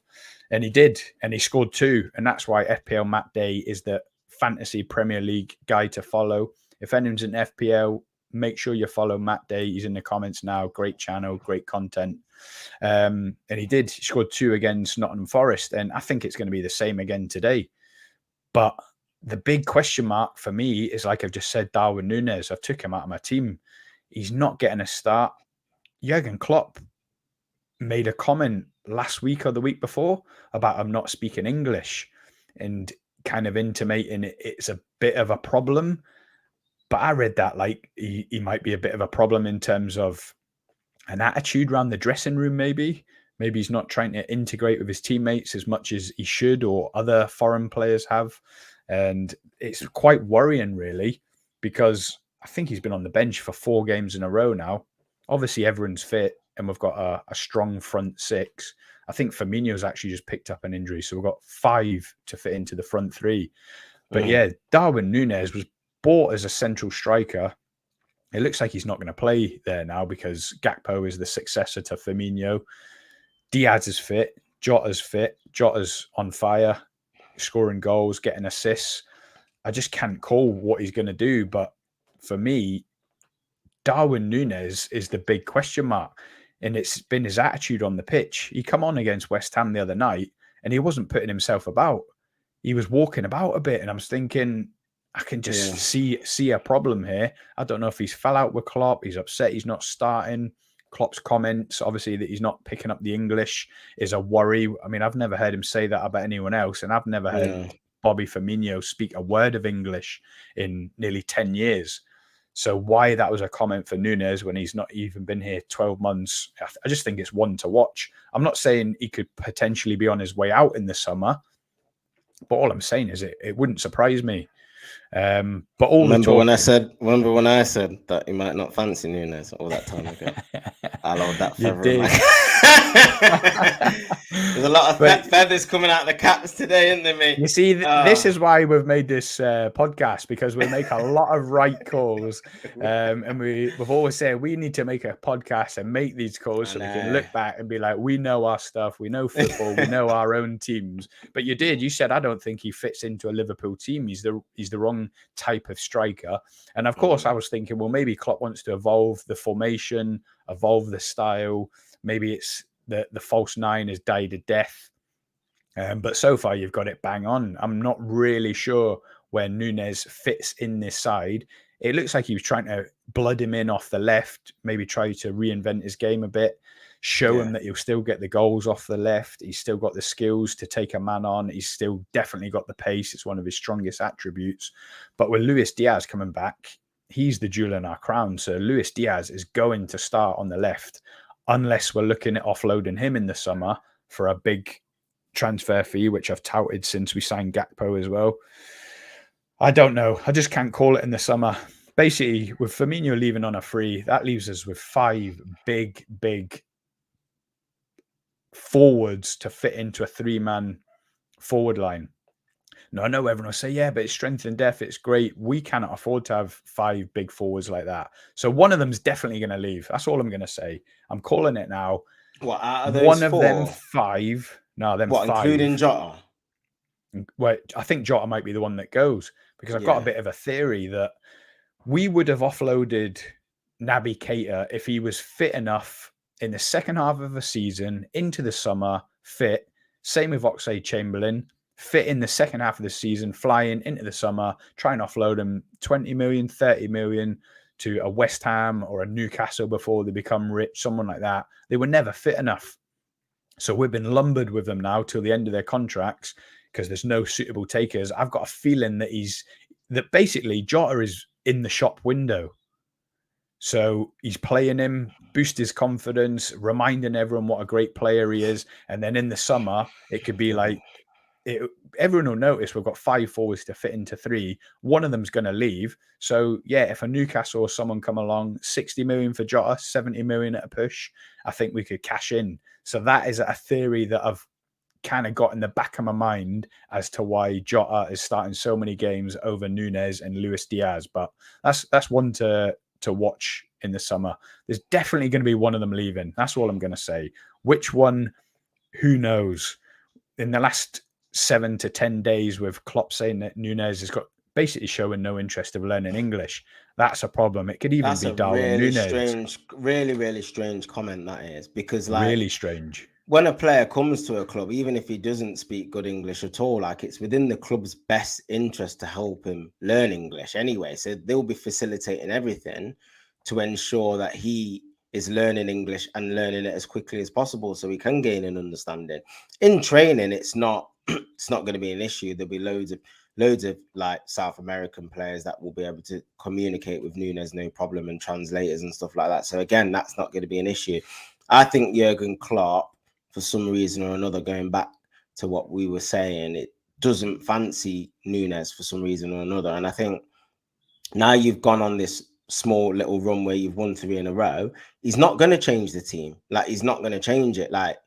And he did. And he scored 2. And that's why FPL Matt Day is the fantasy Premier League guy to follow. If anyone's in FPL, make sure you follow Matt Day. He's in the comments now. Great channel, great content. And he did. He scored 2 against Nottingham Forest. And I think it's going to be the same again today. But the big question mark for me is, like I've just said, Darwin Núñez. I've took him out of my team. He's not getting a start. Jurgen Klopp made a comment last week or the week before about him not speaking English and kind of intimating it's a bit of a problem. But I read that like he might be a bit of a problem in terms of an attitude around the dressing room, maybe. Maybe he's not trying to integrate with his teammates as much as he should or other foreign players have. And it's quite worrying, really, because I think he's been on the bench for 4 games in a row now. Obviously, everyone's fit and we've got a strong front 6. I think Firmino's actually just picked up an injury. So we've got 5 to fit into the front 3. But yeah, Darwin Núñez was bought as a central striker. It looks like he's not going to play there now because Gakpo is the successor to Firmino. Diaz is fit. Jota's fit. Jota's on fire, scoring goals, getting assists. I just can't call what he's going to do. But for me, Darwin Núñez is the big question mark. And it's been his attitude on the pitch. He come on against West Ham the other night and he wasn't putting himself about. He was walking about a bit. And I was thinking, I can just see a problem here. I don't know if he's fell out with Klopp. He's upset he's not starting. Klopp's comments, obviously, that he's not picking up the English is a worry. I mean, I've never heard him say that about anyone else. And I've never heard Bobby Firmino speak a word of English in nearly 10 years. So why that was a comment for Núñez when he's not even been here 12 months, I just think it's one to watch. I'm not saying he could potentially be on his way out in the summer, but all I'm saying is it wouldn't surprise me. But all remember when I said that he might not fancy Núñez all that time ago? I'll hold that forever. There's a lot of feathers coming out of the caps today, isn't there, mate? You see, this is why we've made this podcast, because we make a lot of right calls. And we've always said we need to make a podcast and make these calls so we can look back and be like, we know our stuff, we know football, we know our own teams. But you said, I don't think he fits into a Liverpool team. He's the wrong type of striker. And of course, I was thinking, well, maybe Klopp wants to evolve the formation, evolve the style. Maybe it's the false 9 has died a death. But so far, you've got it bang on. I'm not really sure where Núñez fits in this side. It looks like he was trying to blood him in off the left, maybe try to reinvent his game a bit, show him that he'll still get the goals off the left. He's still got the skills to take a man on. He's still definitely got the pace. It's one of his strongest attributes. But with Luis Diaz coming back, he's the jewel in our crown. So Luis Diaz is going to start on the left unless we're looking at offloading him in the summer for a big transfer fee, which I've touted since we signed Gakpo as well. I don't know. I just can't call it in the summer. Basically, with Firmino leaving on a free, that leaves us with 5 big forwards to fit into a 3-man forward line. Now, I know everyone will say, yeah, but it's strength and depth. It's great. We cannot afford to have 5 big forwards like that. So one of them's definitely going to leave. That's all I'm going to say. I'm calling it now. What, out of those one of 4? them 5. No, them what, 5. including Jota? Well, I think Jota might be the one that goes, because I've got a bit of a theory that we would have offloaded Naby Keita if he was fit enough in the second half of the season into the summer, fit. Same with Oxlade-Chamberlain, fit in the second half of the season, flying into the summer, try and offload him 20 million, 30 million to a West Ham or a Newcastle before they become rich, someone like that. They were never fit enough. So we've been lumbered with them now till the end of their contracts because there's no suitable takers. I've got a feeling that basically Jota is in the shop window. So he's playing him, boost his confidence, reminding everyone what a great player he is. And then in the summer, it could be like, everyone will notice we've got 5 forwards to fit into 3. One of them's going to leave. So yeah, if a Newcastle or someone come along, 60 million for Jota, 70 million at a push, I think we could cash in. So that is a theory that I've kind of got in the back of my mind as to why Jota is starting so many games over Núñez and Luis Diaz. But that's one to watch in the summer. There's definitely going to be one of them leaving. That's all I'm going to say. Which one? Who knows? In the last 7 to 10 days, with Klopp saying that Núñez has got basically showing no interest of learning English, that's a problem. It could even be Darwin Núñez. Really strange comment that is, because really strange. When a player comes to a club, even if he doesn't speak good English at all, like, it's within the club's best interest to help him learn English anyway. So they'll be facilitating everything to ensure that he is learning English and learning it as quickly as possible so he can gain an understanding. In training, it's not going to be an issue. There'll be loads of like South American players that will be able to communicate with Núñez no problem, and translators and stuff like that. So again, that's not going to be an issue. I think Jurgen Klopp, for some reason or another, going back to what we were saying, it doesn't fancy Núñez for some reason or another. And I think now you've gone on this small little run where you've won 3 in a row, he's not going to change the team. Like, he's not going to change it. Like,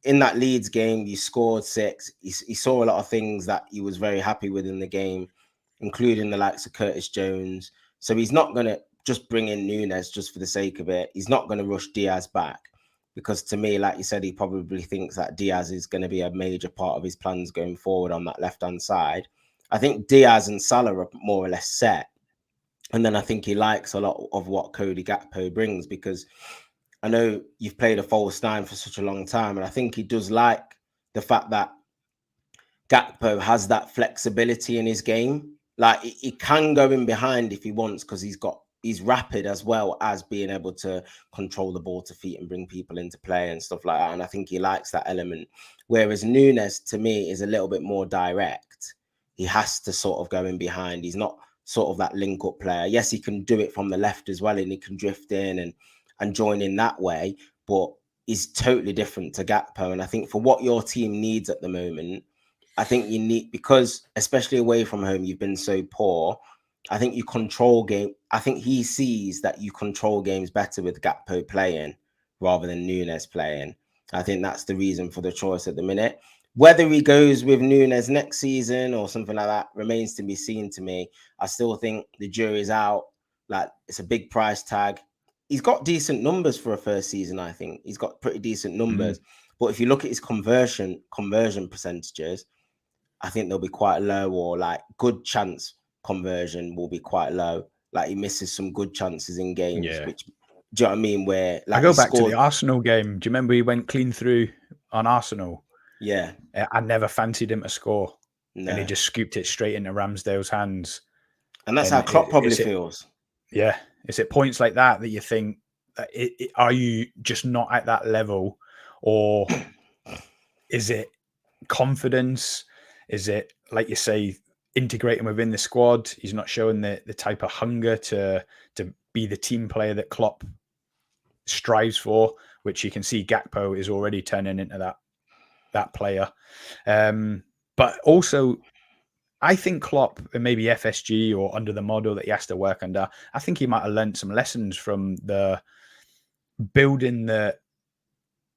in that Leeds game, you scored 6. He saw a lot of things that he was very happy with in the game, including the likes of Curtis Jones. So he's not going to just bring in Núñez just for the sake of it. He's not going to rush Diaz back, because to me, like you said, he probably thinks that Diaz is going to be a major part of his plans going forward on that left-hand side. I think Diaz and Salah are more or less set. And then I think he likes a lot of what Cody Gakpo brings, because I know you've played a false 9 for such a long time, and I think he does like the fact that Gakpo has that flexibility in his game. Like, he can go in behind if he wants, because he's rapid, as well as being able to control the ball to feet and bring people into play and stuff like that. And I think he likes that element. Whereas Núñez, to me, is a little bit more direct. He has to sort of go in behind. He's not sort of that link-up player. Yes, he can do it from the left as well, and he can drift in and join in that way, but he's totally different to Gakpo. And I think for what your team needs at the moment, I think you need, because especially away from home, you've been so poor. I think you control game. I think he sees that you control games better with Gakpo playing rather than Núñez playing. I think that's the reason for the choice at the minute. Whether he goes with Núñez next season or something like that remains to be seen to me. I still think the jury's out. Like, it's a big price tag. He's got decent numbers for a first season, I think. He's got pretty decent numbers. But if you look at his conversion percentages, I think they'll be quite low, or like good chance conversion will be quite low. Like, he misses some good chances in games, which, do you know what I mean? Where, like, I go back to the Arsenal game. Do you remember he went clean through on Arsenal? Yeah. I never fancied him to score. No. And he just scooped it straight into Ramsdale's hands. And that's how Klopp probably feels. Yeah. Is it points like that you think, are you just not at that level? Or is it confidence? Is it, like you say, integrating within the squad? He's not showing the type of hunger to be the team player that Klopp strives for, which you can see Gakpo is already turning into that. that player. But also, I think Klopp and maybe FSG or under the model that he has to work under, I think he might have learned some lessons from the building the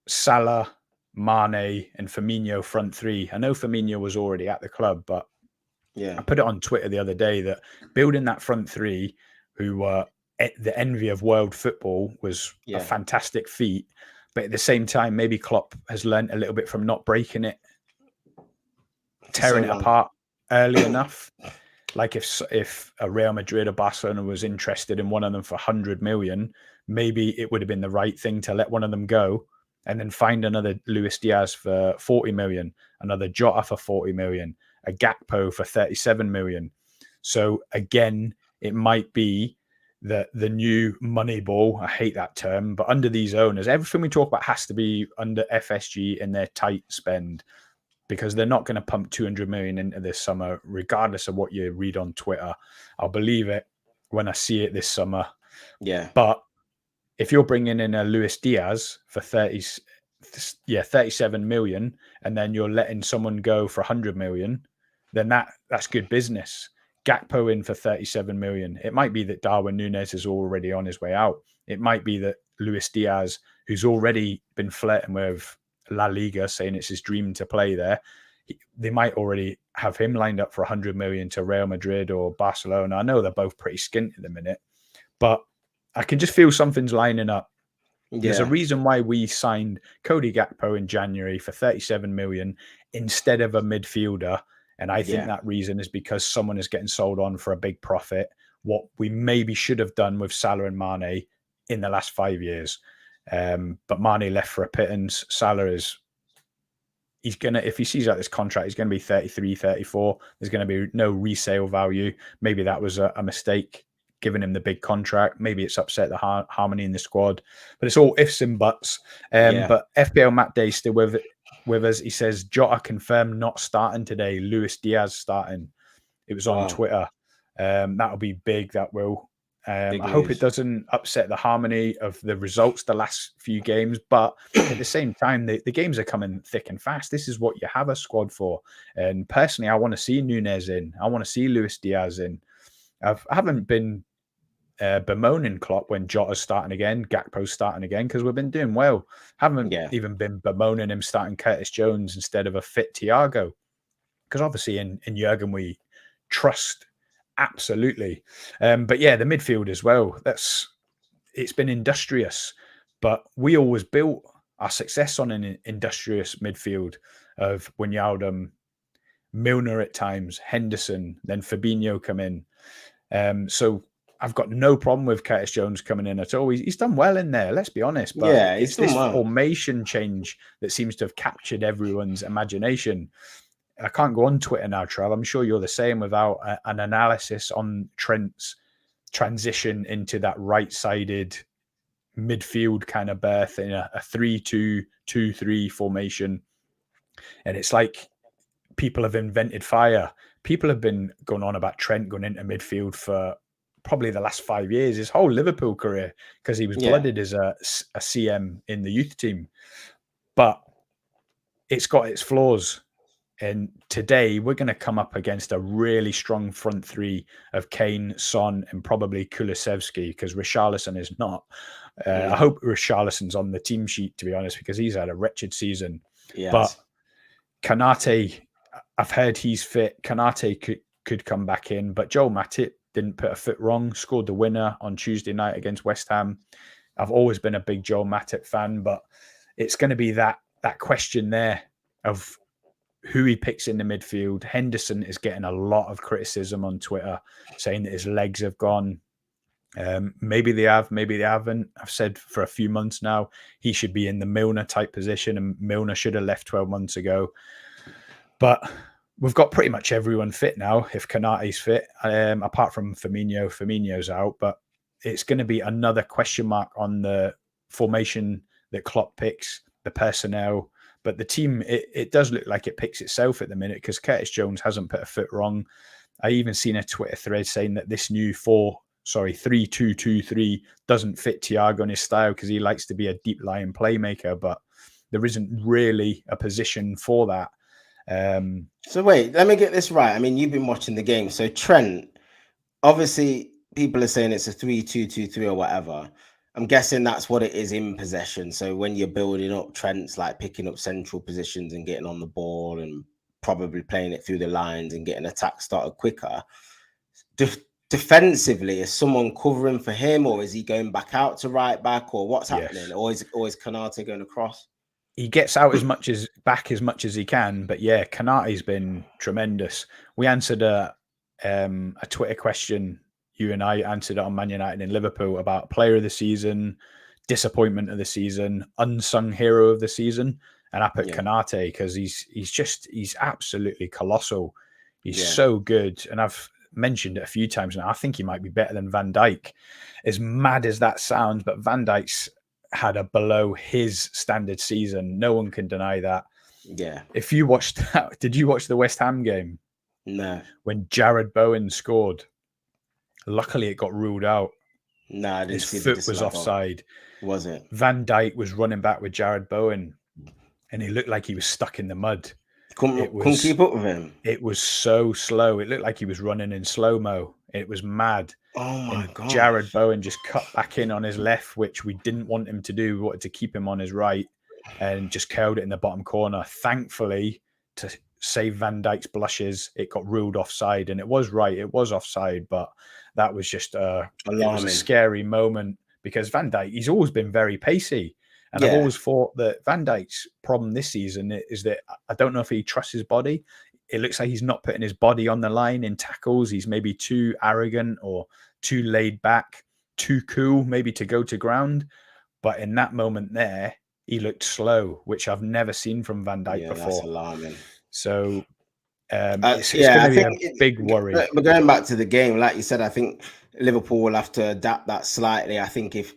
Salah, Mane, and Firmino front three. I know Firmino was already at the club, but I put it on Twitter the other day that building that front three, who were the envy of world football, was a fantastic feat. But at the same time, maybe Klopp has learned a little bit from not breaking it, tearing it apart early enough. Like if a Real Madrid or Barcelona was interested in one of them for 100 million, maybe it would have been the right thing to let one of them go and then find another Luis Diaz for 40 million, another Jota for 40 million, a Gakpo for 37 million. So again, it might be that the new money ball, I hate that term, but under these owners, everything we talk about has to be under FSG in their tight spend, because they're not going to pump 200 million into this summer, regardless of what you read on Twitter. I'll believe it when I see it this summer. Yeah. But if you're bringing in a Luis Diaz for 37 million, and then you're letting someone go for 100 million, then that's good business. Gakpo in for 37 million. It might be that Darwin Núñez is already on his way out. It might be that Luis Diaz, who's already been flirting with La Liga, saying it's his dream to play there, they might already have him lined up for 100 million to Real Madrid or Barcelona. I know they're both pretty skint at the minute, but I can just feel something's lining up. There's a reason why we signed Cody Gakpo in January for 37 million instead of a midfielder. And I think that reason is because someone is getting sold on for a big profit, what we maybe should have done with Salah and Mane in the last 5 years. But Mane left for a pittance. Salah he's going to, if he sees out this contract, he's going to be 33, 34. There's going to be no resale value. Maybe that was a mistake, giving him the big contract. Maybe it's upset the harmony in the squad. But it's all ifs and buts. But FPL Matt Day still with us. He says, Jota confirmed not starting today. Luis Diaz starting. It was on Twitter. That'll be big. That will. I hope it doesn't upset the harmony of the results the last few games. But at the same time, the games are coming thick and fast. This is what you have a squad for. And personally, I want to see Núñez in. I want to see Luis Diaz in. I haven't been bemoaning Klopp when Jota's starting again, Gakpo's starting again, because we've been doing well. Haven't even been bemoaning him starting Curtis Jones instead of a fit Thiago, because obviously in Jurgen we trust absolutely. But yeah, the midfield as well. It's been industrious, but we always built our success on an industrious midfield of Wijnaldum, Milner at times, Henderson, then Fabinho come in. So I've got no problem with Curtis Jones coming in at all. He's done well in there, let's be honest. But it's this formation change that seems to have captured everyone's imagination. I can't go on Twitter now, Trav. I'm sure you're the same, without an analysis on Trent's transition into that right-sided midfield kind of berth in a 3-2-2-3 formation. And it's like people have invented fire. People have been going on about Trent going into midfield for probably the last 5 years, his whole Liverpool career, because he was blooded as a CM in the youth team. But it's got its flaws. And today we're going to come up against a really strong front three of Kane, Son, and probably Kulusevski, because Richarlison is not. I hope Richarlison's on the team sheet, to be honest, because he's had a wretched season. Yes. But Kanate, I've heard he's fit. Kanate could come back in, but Joel Matip didn't put a foot wrong, scored the winner on Tuesday night against West Ham. I've always been a big Joel Matip fan, but it's going to be that question there of who he picks in the midfield. Henderson is getting a lot of criticism on Twitter, saying that his legs have gone. Maybe they have, maybe they haven't. I've said for a few months now, he should be in the Milner type position, and Milner should have left 12 months ago. But we've got pretty much everyone fit now, if Kanate's fit, apart from Firmino. Firmino's out, but it's going to be another question mark on the formation that Klopp picks, the personnel. But the team, it does look like it picks itself at the minute, because Curtis Jones hasn't put a foot wrong. I even seen a Twitter thread saying that this new 3-2-2-3 doesn't fit Thiago and his style, because he likes to be a deep lying playmaker. But there isn't really a position for that. So wait, let me get this right. I mean, you've been watching the game. So Trent, obviously, people are saying it's a 3-2-2-3 or whatever. I'm guessing that's what it is in possession. So when you're building up, Trent's like picking up central positions and getting on the ball and probably playing it through the lines and getting attack started quicker. Defensively, is someone covering for him, or is he going back out to right back, or what's happening? Or is Konate going across? He gets out as much as he can, but yeah, Konate's been tremendous. We answered a Twitter question. You and I answered it on Man United in Liverpool about player of the season, disappointment of the season, unsung hero of the season, and I put Konate because he's absolutely colossal. He's so good, and I've mentioned it a few times now. I think he might be better than Van Dijk. As mad as that sounds, but Van Dijk's had a below his standard season. No one can deny that. Yeah. If you watched that, did you watch the West Ham game? No. When Jared Bowen scored, luckily it got ruled out. No, I didn't see his foot was offside. Was it? Van Dijk was running back with Jared Bowen, and he looked like he was stuck in the mud. Couldn't keep up with him. It was so slow. It looked like he was running in slow-mo. It was mad. Oh my God. Jared Bowen just cut back in on his left, which we didn't want him to do. We wanted to keep him on his right, and just curled it in the bottom corner. Thankfully, to save Van Dijk's blushes, it got ruled offside, and it was right. It was offside, but that was just it was a scary moment because Van Dijk, he's always been very pacey. And I've always thought that Van Dijk's problem this season is that I don't know if he trusts his body. It looks like he's not putting his body on the line in tackles. He's maybe too arrogant or too laid back, too cool maybe to go to ground. But in that moment there, he looked slow, which I've never seen from Van Dijk before. That's alarming. So it's going to be a big worry. But going back to the game, like you said, I think Liverpool will have to adapt that slightly. I think if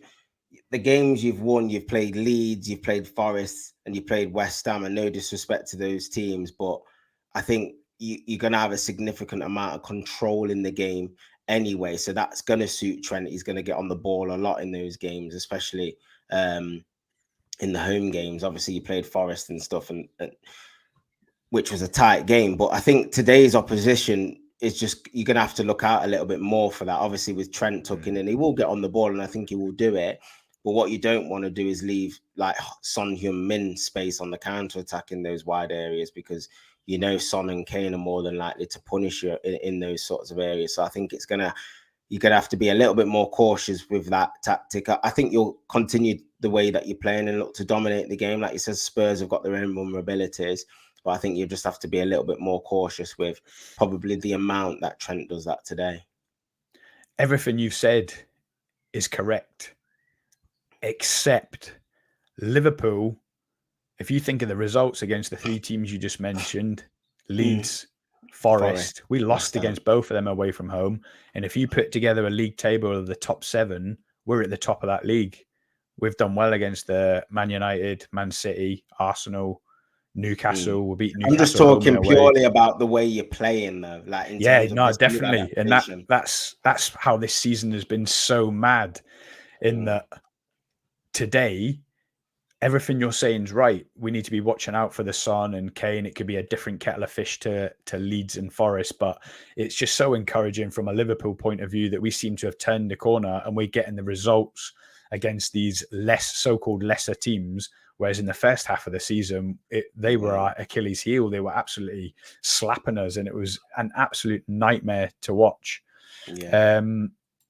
the games you've won, you've played Leeds, you've played Forest, and you played West Ham, and no disrespect to those teams, but I think you're going to have a significant amount of control in the game anyway. So that's going to suit Trent. He's going to get on the ball a lot in those games, especially in the home games. Obviously, you played Forest and stuff, and which was a tight game. But I think today's opposition is just, you're going to have to look out a little bit more for that. Obviously, with Trent tucking in, he will get on the ball, and I think he will do it. But what you don't want to do is leave like Son Heung-min space on the counter attack in those wide areas, because you know Son and Kane are more than likely to punish you in those sorts of areas. So I think you're gonna have to be a little bit more cautious with that tactic. I think you'll continue the way that you're playing and look to dominate the game. Like you said, Spurs have got their own vulnerabilities, but I think you just have to be a little bit more cautious with probably the amount that Trent does that today. Everything you've said is correct, except Liverpool. If you think of the results against the three teams you just mentioned, Leeds, Forest, we lost against both of them away from home. And if you put together a league table of the top 7, we're at the top of that league. We've done well against the Man United, Man City, Arsenal, Newcastle. We beat Newcastle. I'm just talking purely about the way you're playing, though. Like, definitely. And that's how this season has been so mad. In that today, everything you're saying is right. We need to be watching out for the Son and Kane. It could be a different kettle of fish to Leeds and Forest, but it's just so encouraging from a Liverpool point of view that we seem to have turned the corner and we're getting the results against these so-called lesser teams. Whereas in the first half of the season, they were our Achilles heel. They were absolutely slapping us, and it was an absolute nightmare to watch. Yeah.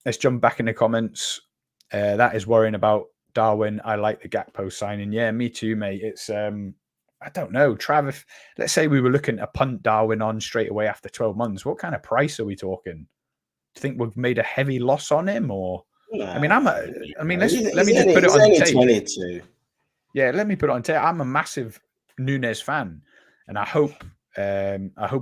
Let's jump back in the comments. That is worrying about Darwin. I like the Gakpo signing. Yeah, me too, mate. It's I don't know, Trav. If, let's say we were looking to punt Darwin on straight away after 12 months, what kind of price are we talking? Do you think we've made a heavy loss on him, or? No, I mean, let me just put it on tape. 22. Yeah, let me put it on tape. I'm a massive Núñez fan, and I hope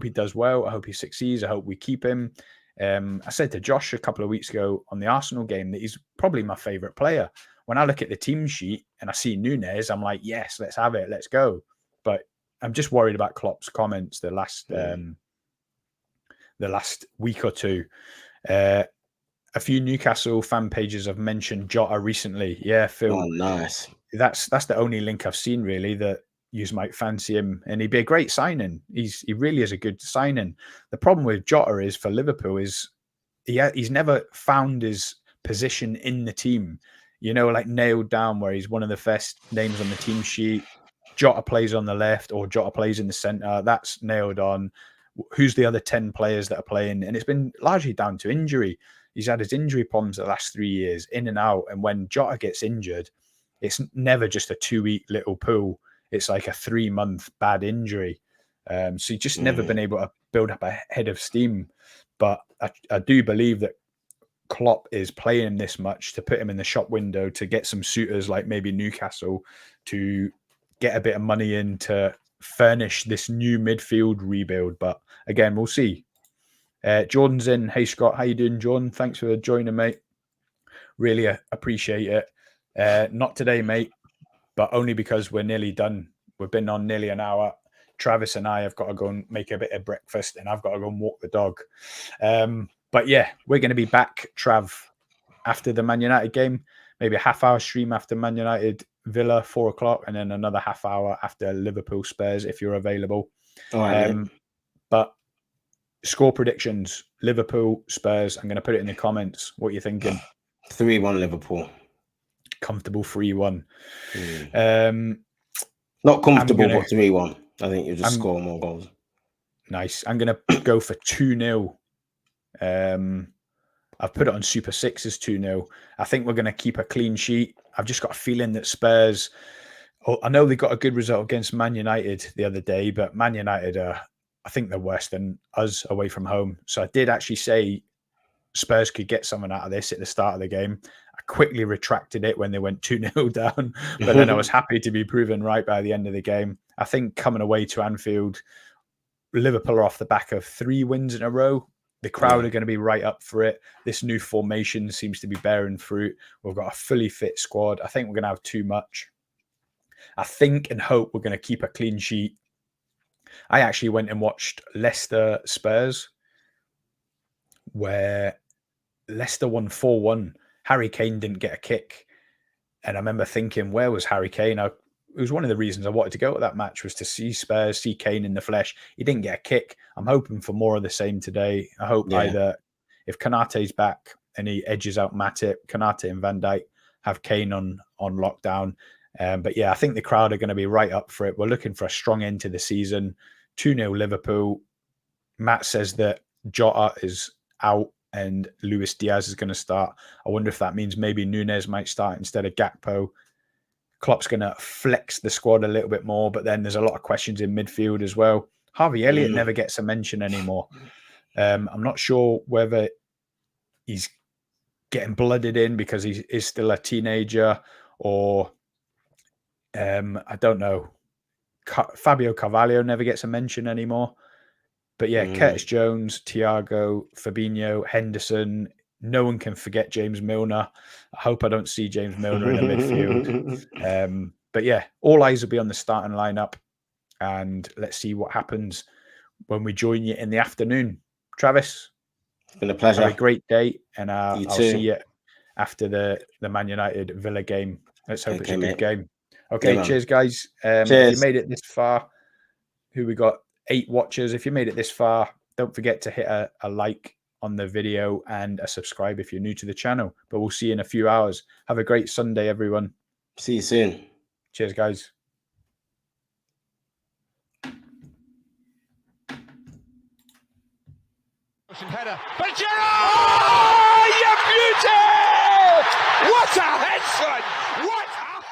he does well. I hope he succeeds. I hope we keep him. I said to Josh a couple of weeks ago on the Arsenal game that he's probably my favourite player. When I look at the team sheet and I see Núñez, I'm like, yes, let's have it. Let's go. But I'm just worried about Klopp's comments the last week or two. a few Newcastle fan pages have mentioned Jota recently. Yeah, Phil. Oh, nice. That's the only link I've seen really that you might fancy him, and he'd be a great signing. He really is a good signing. The problem with Jota is for Liverpool is he's never found his position in the team. Like nailed down where he's one of the first names on the team sheet. Jota plays on the left or Jota plays in the centre. That's nailed on. Who's the other 10 players that are playing? And it's been largely down to injury. He's had his injury problems the last 3 years, in and out. And when Jota gets injured, it's never just a 2-week little pull. It's like a 3-month bad injury. So he's just never been able to build up a head of steam. But I do believe that Klopp is playing him this much to put him in the shop window to get some suitors like maybe Newcastle to get a bit of money in to furnish this new midfield rebuild. But again, we'll see. Jordan's in. Hey, Scott. How you doing, Jordan? Thanks for joining, mate. Really appreciate it. Not today, mate, but only because we're nearly done. We've been on nearly an hour. Travis and I have got to go and make a bit of breakfast, and I've got to go and walk the dog. But yeah, we're going to be back, Trav, after the Man United game. Maybe a half-hour stream after Man United Villa, 4 o'clock, and then another half hour after Liverpool Spurs, if you're available. All right, but score predictions, Liverpool Spurs. I'm going to put it in the comments. What are you thinking? 3-1 Liverpool. Comfortable 3-1. Not comfortable, but 3-1. I think you'll just score more goals. Nice. I'm going to go for 2-0. I've put it on Super 6 as 2-0. I think we're going to keep a clean sheet. I've just got a feeling that Spurs, I know they got a good result against Man United the other day, but Man United are, I think they're worse than us away from home. So I did actually say Spurs could get something out of this at the start of the game. I quickly retracted it when they went 2-0 down, but then I was happy to be proven right by the end of the game. I think coming away to Anfield, Liverpool are off the back of 3 wins in a row. The crowd are going to be right up for it. This new formation seems to be bearing fruit. We've got a fully fit squad. I think we're going to have too much. I think and hope we're going to keep a clean sheet. I actually went and watched Leicester Spurs, where Leicester won 4-1. Harry Kane didn't get a kick. And I remember thinking, where was Harry Kane? It was one of the reasons I wanted to go to that match, was to see Spurs, see Kane in the flesh. He didn't get a kick. I'm hoping for more of the same today. I hope either if Konate's back and he edges out Matip, Konate and Van Dijk have Kane on lockdown. But yeah, I think the crowd are going to be right up for it. We're looking for a strong end to the season. 2-0 Liverpool. Matt says that Jota is out and Luis Diaz is going to start. I wonder if that means maybe Núñez might start instead of Gakpo. Klopp's going to flex the squad a little bit more, but then there's a lot of questions in midfield as well. Harvey Elliott never gets a mention anymore. I'm not sure whether he's getting blooded in because he is still a teenager, or I don't know. Fabio Carvalho never gets a mention anymore. But yeah, Curtis Jones, Thiago, Fabinho, Henderson. No one can forget James Milner. I hope I don't see James Milner in the midfield. But yeah, all eyes will be on the starting lineup. And let's see what happens when we join you in the afternoon. Travis, it's been a pleasure. Have a great day. And I'll see you after the Man United Villa game. Let's hope it's a good game. Okay, cheers, guys. Cheers. If you made it this far, we got 8 watchers. If you made it this far, don't forget to hit a like on the video and a subscribe if you're new to the channel. But we'll see you in a few hours. Have a great Sunday, everyone. See you soon. Cheers, guys. Header. But Gerrard! Oh, you beauty! What a head, son!